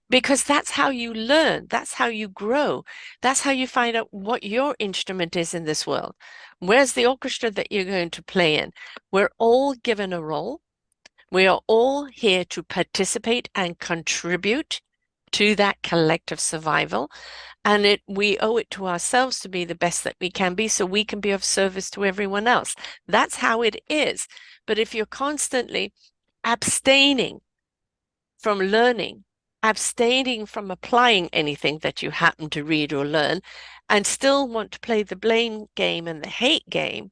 because that's how you learn. That's how you grow. That's how you find out what your instrument is in this world. Where's the orchestra that you're going to play in? We're all given a role. We are all here to participate and contribute to that collective survival. And we owe it to ourselves to be the best that we can be so we can be of service to everyone else. That's how it is. But if you're constantly abstaining from learning, abstaining from applying anything that you happen to read or learn, and still want to play the blame game and the hate game,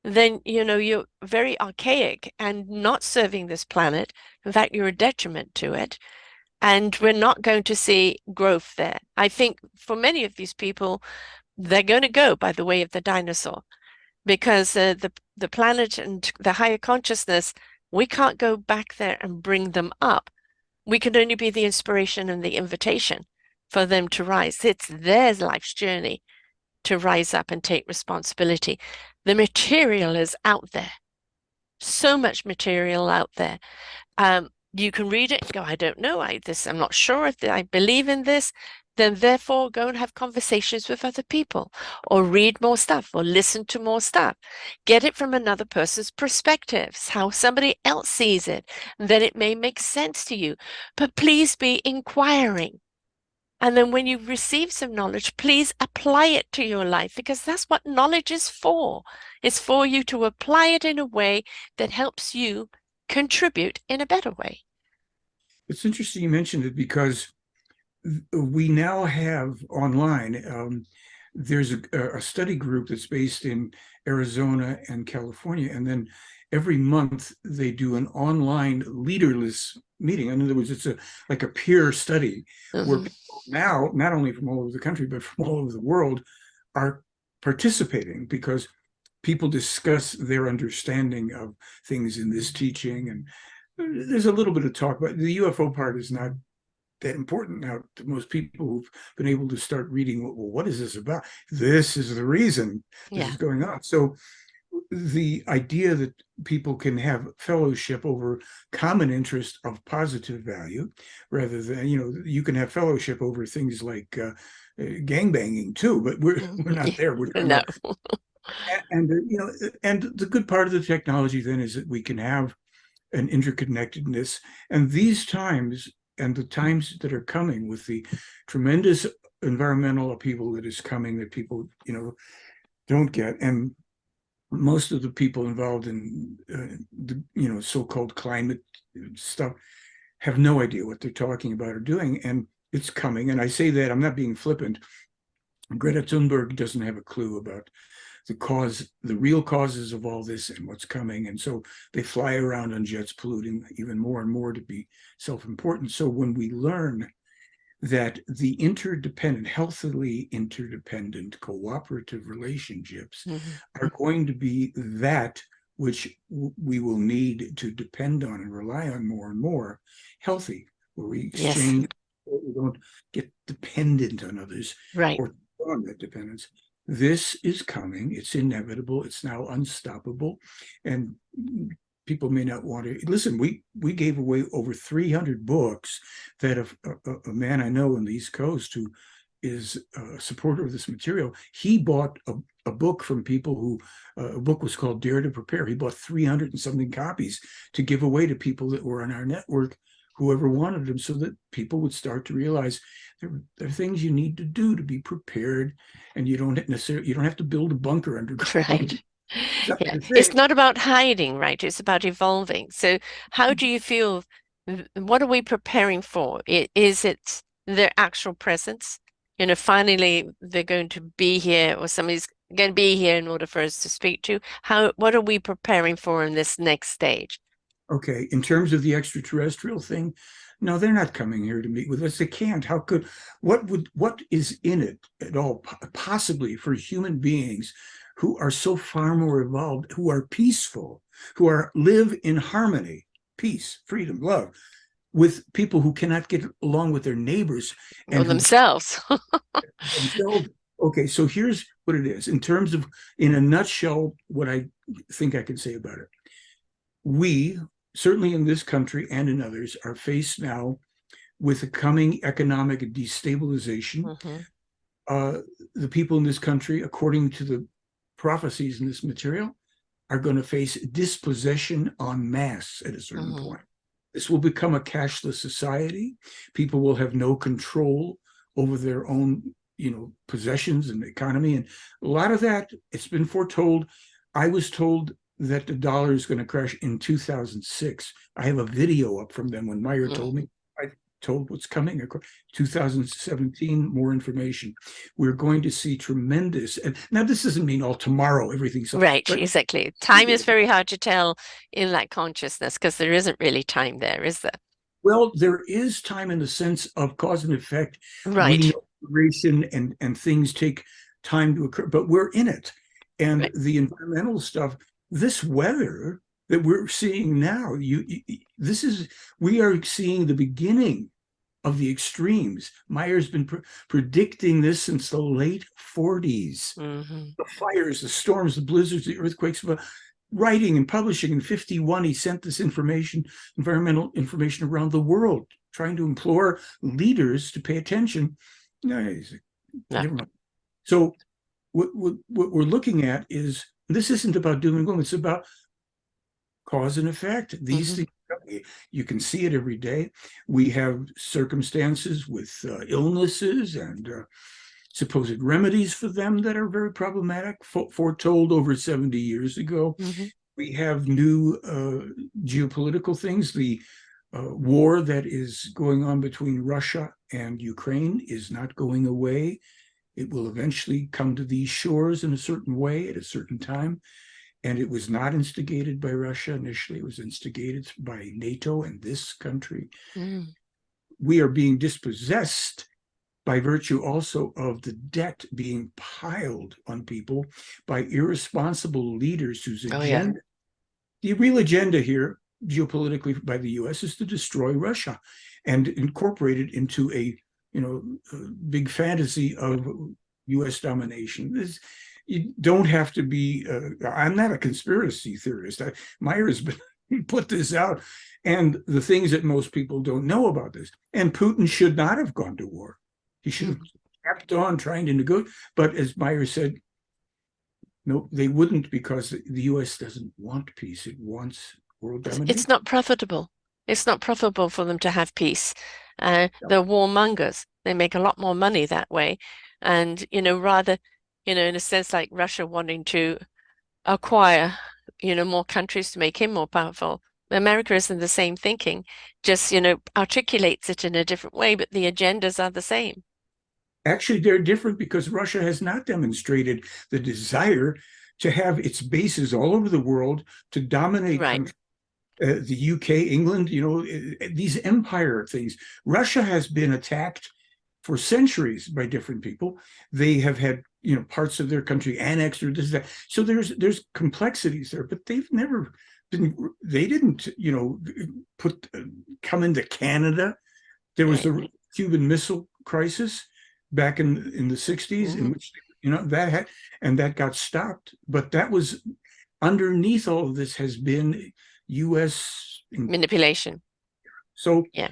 then you're very archaic and not serving this planet. In fact, you're a detriment to it. And we're not going to see growth there. I think for many of these people, they're going to go by the way of the dinosaur, because the planet and the higher consciousness, we can't go back there and bring them up. We can only be the inspiration and the invitation for them to rise. It's their life's journey to rise up and take responsibility. The material is out there, so much material out there. You can read it and go, I don't know, I'm not sure if I believe in this. Then therefore go and have conversations with other people, or read more stuff, or listen to more stuff. Get it from another person's perspectives, how somebody else sees it, and then it may make sense to you. But please be inquiring. And then when you receive some knowledge, please apply it to your life, because that's what knowledge is for. It's for you to apply it in a way that helps you contribute in a better way. It's interesting you mentioned it because we now have online, there's a study group that's based in Arizona and California, and then every month they do an online leaderless meeting. In other words, it's like a peer study where Mhm. people now, not only from all over the country, but from all over the world, are participating because people discuss their understanding of things in this teaching. And there's a little bit of talk, but the UFO part is not that important now to most people who've been able to start reading, well, what is this about? This is the reason this Yeah. is going on. So the idea that people can have fellowship over common interest of positive value, rather than, you can have fellowship over things like gang banging too, but we're not there. We're talking No. about, and the good part of the technology then is that we can have an interconnectedness. And these times and the times that are coming with the tremendous environmental upheaval that is coming, that people, don't get. And most of the people involved in the, so-called climate stuff have no idea what they're talking about or doing. And it's coming. And I say that, I'm not being flippant. Greta Thunberg doesn't have a clue about the real causes of all this and what's coming. And so they fly around on jets, polluting even more and more to be self-important. So when we learn that the interdependent, healthily interdependent cooperative relationships Mhm. are going to be that which we will need to depend on and rely on more and more, healthy, where we Yes. exchange we don't get dependent on others Right. or on that dependence. This is coming. It's inevitable. It's now unstoppable. And people may not want to listen. We gave away over 300 books that a man I know on the East Coast who is a supporter of this material, he bought a book from people who, a book was called Dare to Prepare. He bought 300 and something copies to give away to people that were on our network, whoever wanted them, so that people would start to realize there are things you need to do to be prepared, and you don't have to build a bunker underground. Right. Yeah. It's not about hiding, right? It's about evolving. So how do you feel? What are we preparing for? Is it their actual presence? Finally they're going to be here, or somebody's going to be here in order for us to speak to. What are we preparing for in this next stage? Okay, in terms of the extraterrestrial thing, no, they're not coming here to meet with us. They can't. How could, what is in it at all, possibly for human beings who are so far more evolved, who are peaceful, live in harmony, peace, freedom, love, with people who cannot get along with their neighbors Or and who themselves? themselves. Okay, so here's what it is in terms of, in a nutshell, what I think I can say about it. We, certainly in this country and in others, are faced now with a coming economic destabilization. Hmm. The people in this country, according to the prophecies in this material, are going to face dispossession en masse at a certain Hmm. point. This will become a cashless society. People will have no control over their own, possessions and economy. And a lot of that, it's been foretold. I was told that the dollar is going to crash in 2006. I have a video up from them when Meyer told me. I told what's coming. 2017, more information. We're going to see tremendous. And now this doesn't mean all tomorrow everything's, Right, but exactly. Time is very hard to tell in that consciousness because there isn't really time there, is there? well, there is time in the sense of cause and effect. We Right, know duration and things take time to occur, but we're in it. And right. the environmental stuff, this weather that we're seeing now, this is, we are seeing the beginning of the extremes. Meyer's been predicting this since the late 40s. Hmm. The fires, the storms, the blizzards, the earthquakes, writing and publishing. In 51, he sent this information, environmental information, around the world, trying to implore leaders to pay attention. No, Yeah. never mind. So what we're looking at is, this isn't about doom and gloom. It's about cause and effect. These Hmm. things, you can see it every day. We have circumstances with illnesses and supposed remedies for them that are very problematic, foretold over 70 years ago. Hmm. We have new geopolitical things. The war that is going on between Russia and Ukraine is not going away. It will eventually come to these shores in a certain way at a certain time. And it was not instigated by Russia initially. It was instigated by NATO and this country. Mm. We are being dispossessed by virtue also of the debt being piled on people by irresponsible leaders whose Oh, yeah. agenda, the real agenda here, geopolitically by the US, is to destroy Russia and incorporate it into a, a big fantasy of US domination. You don't have to be, I'm not a conspiracy theorist. Meyer has been put this out, and the things that most people don't know about this. And Putin should not have gone to war. He should have kept on trying to negotiate. But as Meyer said, no, they wouldn't, because the US doesn't want peace. It wants world It's domination. not profitable. It's not profitable for them to have peace. Yeah. They're warmongers. They make a lot more money that way. And, rather, in a sense, like Russia wanting to acquire, more countries to make him more powerful. America isn't the same thinking, just, articulates it in a different way, but the agendas are the same. Actually, they're different because Russia has not demonstrated the desire to have its bases all over the world, to dominate Right. countries. The UK, England, these empire things. Russia has been attacked for centuries by different people. They have had, parts of their country annexed or this, that. So there's complexities there, but they've never been, they didn't, come into Canada. There was Right. the Cuban Missile Crisis back in the 60s, in Hmm. which that had and that got stopped. But that was underneath all of this has been U.S. Manipulation. So Yeah.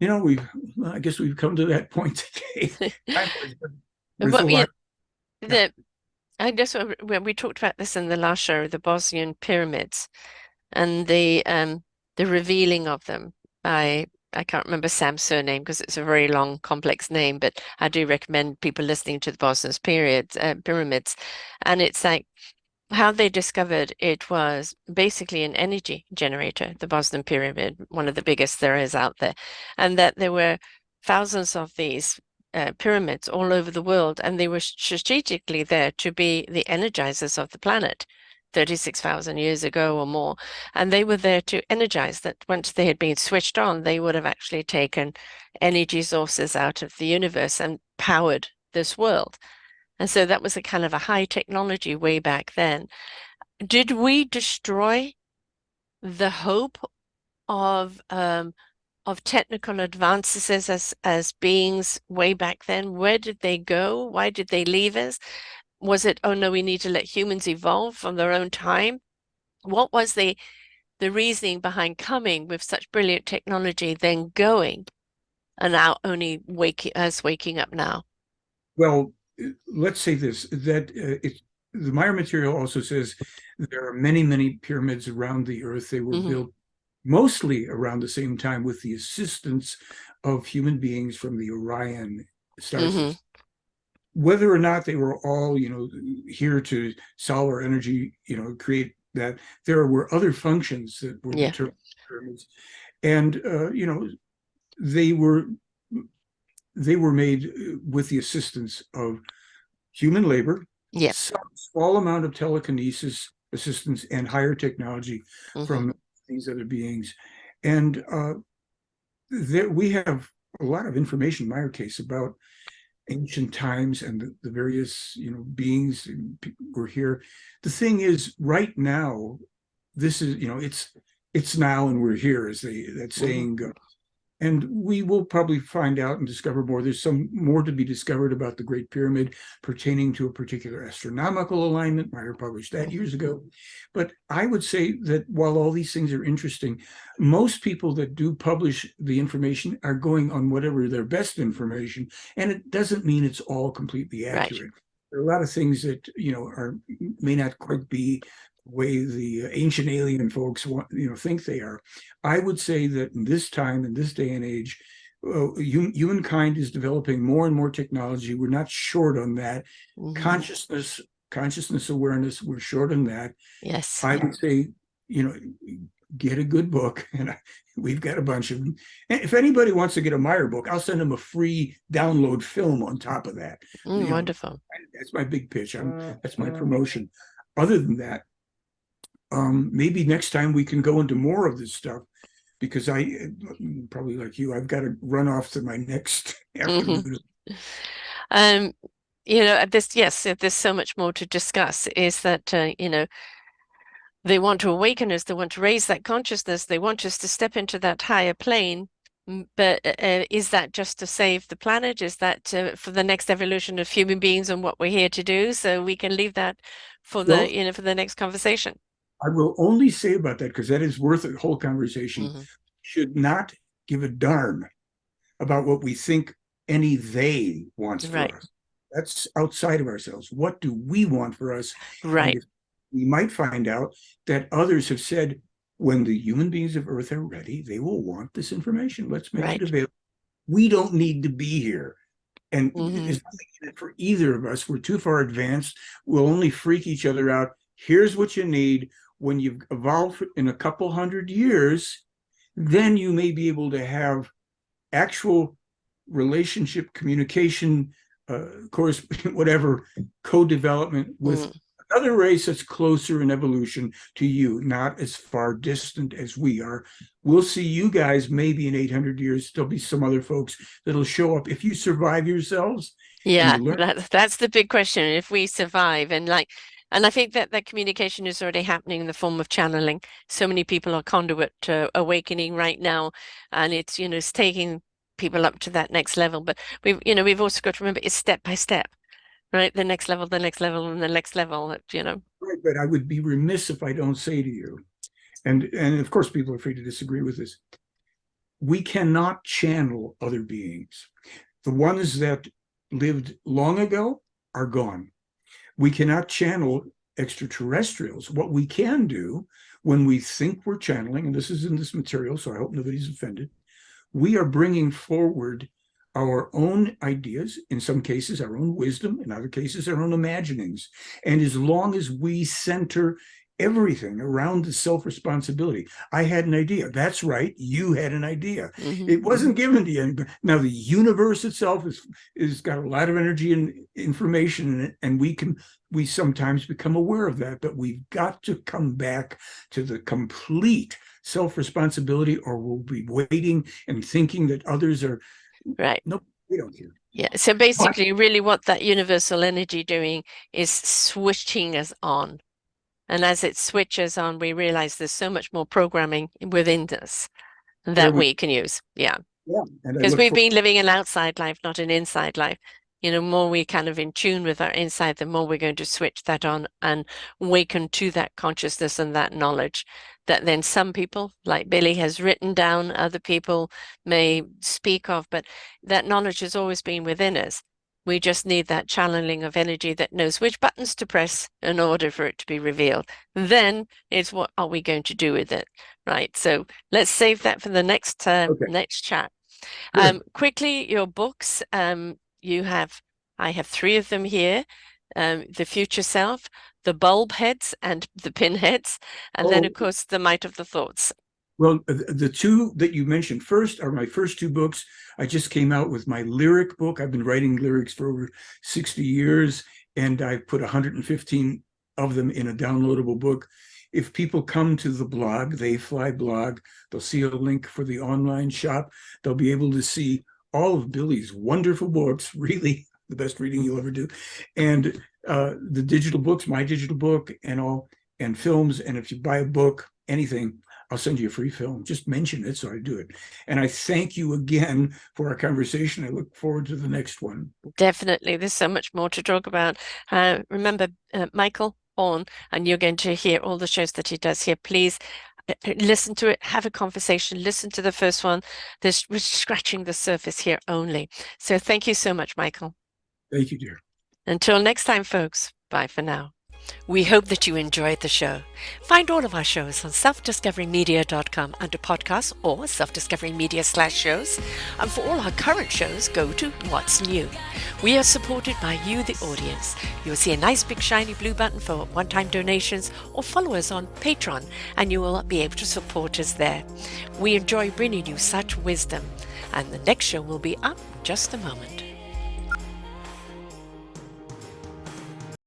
I guess we've come to that point today. There's a But yeah, lot. Yeah. the I guess when we talked about this in the last show, the Bosnian pyramids and the revealing of them by I can't remember Sam's surname because it's a very long, complex name, but I do recommend people listening to the Bosnian pyramids. And it's like how they discovered it was basically an energy generator, the Bosnian pyramid, one of the biggest there is out there, and that there were thousands of these pyramids all over the world, and they were strategically there to be the energizers of the planet 36,000 years ago or more. And they were there to energize that. Once they had been switched on, they would have actually taken energy sources out of the universe and powered this world. And so that was a kind of a high technology way back then. Did we destroy the hope of technical advances as beings way back then? Where did they go? Why did they leave us? Was it, oh no, we need to let humans evolve on their own time? What was the reasoning behind coming with such brilliant technology, then going, and now only waking up now? Well, let's say this that the Maya material also says there are many, many pyramids around the earth. They were Hmm. built mostly around the same time with the assistance of human beings from the Orion star Hmm. system. Whether or not they were all, here to solar energy, create that, there were other functions that were Yeah. determined pyramids. And, they were they were made with the assistance of human labor, Yeah. some small amount of telekinesis assistance, and higher technology Hmm. from these other beings. And there we have a lot of information in our case about ancient times and the various beings were here. The thing is, right now, this is it's now and we're here, as that Hmm. saying goes. And we will probably find out and discover more. There's some more to be discovered about the Great Pyramid pertaining to a particular astronomical alignment. Meyer published that years ago. But I would say that while all these things are interesting, most people that do publish the information are going on whatever their best information. And it doesn't mean it's all completely Right. accurate. There are a lot of things that, may not quite be the way the ancient alien folks think they are. I would say that in this time, in this day and age, humankind is developing more and more technology. We're not short on that. Hmm. Consciousness awareness, we're short on that. Yes. I would say, you know, get a good book, and we've got a bunch of them. And if anybody wants to get a Meyer book, I'll send them a free download film on top of that. Wonderful. That's my big pitch. That's my promotion. Other than that, maybe next time we can go into more of this stuff because I probably like you, I've got to run off to my next Hmm. afternoon. Um, yes, there's so much more to discuss. Is that, they want to awaken us, they want to raise that consciousness, they want us to step into that higher plane. But is that just to save the planet? Is that for the next evolution of human beings and what we're here to do? So we can leave that for Well, for the next conversation. I will only say about that because that is worth a whole conversation. Hmm. Should not give a darn about what we think any they wants for Right, us. That's outside of ourselves. What do we want for us? And right. if we might find out that others have said, when the human beings of Earth are ready, they will want this information. Let's make it Right. available. We don't need to be here. And Hmm. there's nothing in it for either of us. We're too far advanced. We'll only freak each other out. Here's what you need. When you've evolved in a couple hundred years, then you may be able to have actual relationship, communication, course, whatever, co-development with Mm. another race that's closer in evolution to you, not as far distant as we are. We'll see you guys maybe in 800 years. There'll be some other folks that'll show up. If you survive yourselves and Yeah, you learn. that's the big question. If we survive and I think that that communication is already happening in the form of channeling. So many people are conduit to awakening right now, and it's taking people up to that next level. But we've also got to remember it's step by step, right? The next level, and the next level, Right, but I would be remiss if I don't say to you, and of course people are free to disagree with this. We cannot channel other beings. The ones that lived long ago are gone. We cannot channel extraterrestrials. What we can do when we think we're channeling, and this is in this material, so I hope nobody's offended, we are bringing forward our own ideas, in some cases our own wisdom, in other cases our own imaginings. And as long as we center everything around the self-responsibility. I had an idea. That's right. You had an idea. It wasn't given to you. Now the universe itself is got a lot of energy and information in it, and we sometimes become aware of that, but we've got to come back to the complete self-responsibility, or we'll be waiting and thinking that others are right. No, we don't care. Yeah. So basically, really what that universal energy doing is switching us on. And as it switches on, we realize there's so much more programming within us that we can use. Yeah. Yeah. Because we've been living an outside life, not an inside life. More we kind of in tune with our inside, the more we're going to switch that on and awaken to that consciousness and that knowledge that then some people, like Billy has written down, other people may speak of, but that knowledge has always been within us. We just need that channeling of energy that knows which buttons to press in order for it to be revealed. Then it's what are we going to do with it, right? So let's save that for the next next chat. Quickly, your books. I have 3 of them here. The Future Self, the Bulb Heads and the Pinheads, and then of course the Might of the Thoughts. Well, the 2 that you mentioned first are my first 2 books. I just came out with my lyric book. I've been writing lyrics for over 60 years, and I've put 115 of them in a downloadable book. If people come to the blog, They Fly blog, they'll see a link for the online shop. They'll be able to see all of Billy's wonderful books, really the best reading you'll ever do, and the digital books, my digital book, and films. And if you buy a book, anything, I'll send you a free film. Just mention it, so I do it. And I thank you again for our conversation. I look forward to the next one. Definitely. There's so much more to talk about. Remember, Michael on, and you're going to hear all the shows that he does here. Please listen to it, have a conversation, listen to the first one. We're scratching the surface here only. So thank you so much, Michael. Thank you, dear. Until next time, folks. Bye for now. We hope that you enjoyed the show. Find all of our shows on selfdiscoverymedia.com under podcasts or selfdiscoverymedia/shows. And for all our current shows, go to What's New. We are supported by you, the audience. You'll see a nice big shiny blue button for one-time donations, or follow us on Patreon and you will be able to support us there. We enjoy bringing you such wisdom. And the next show will be up in just a moment.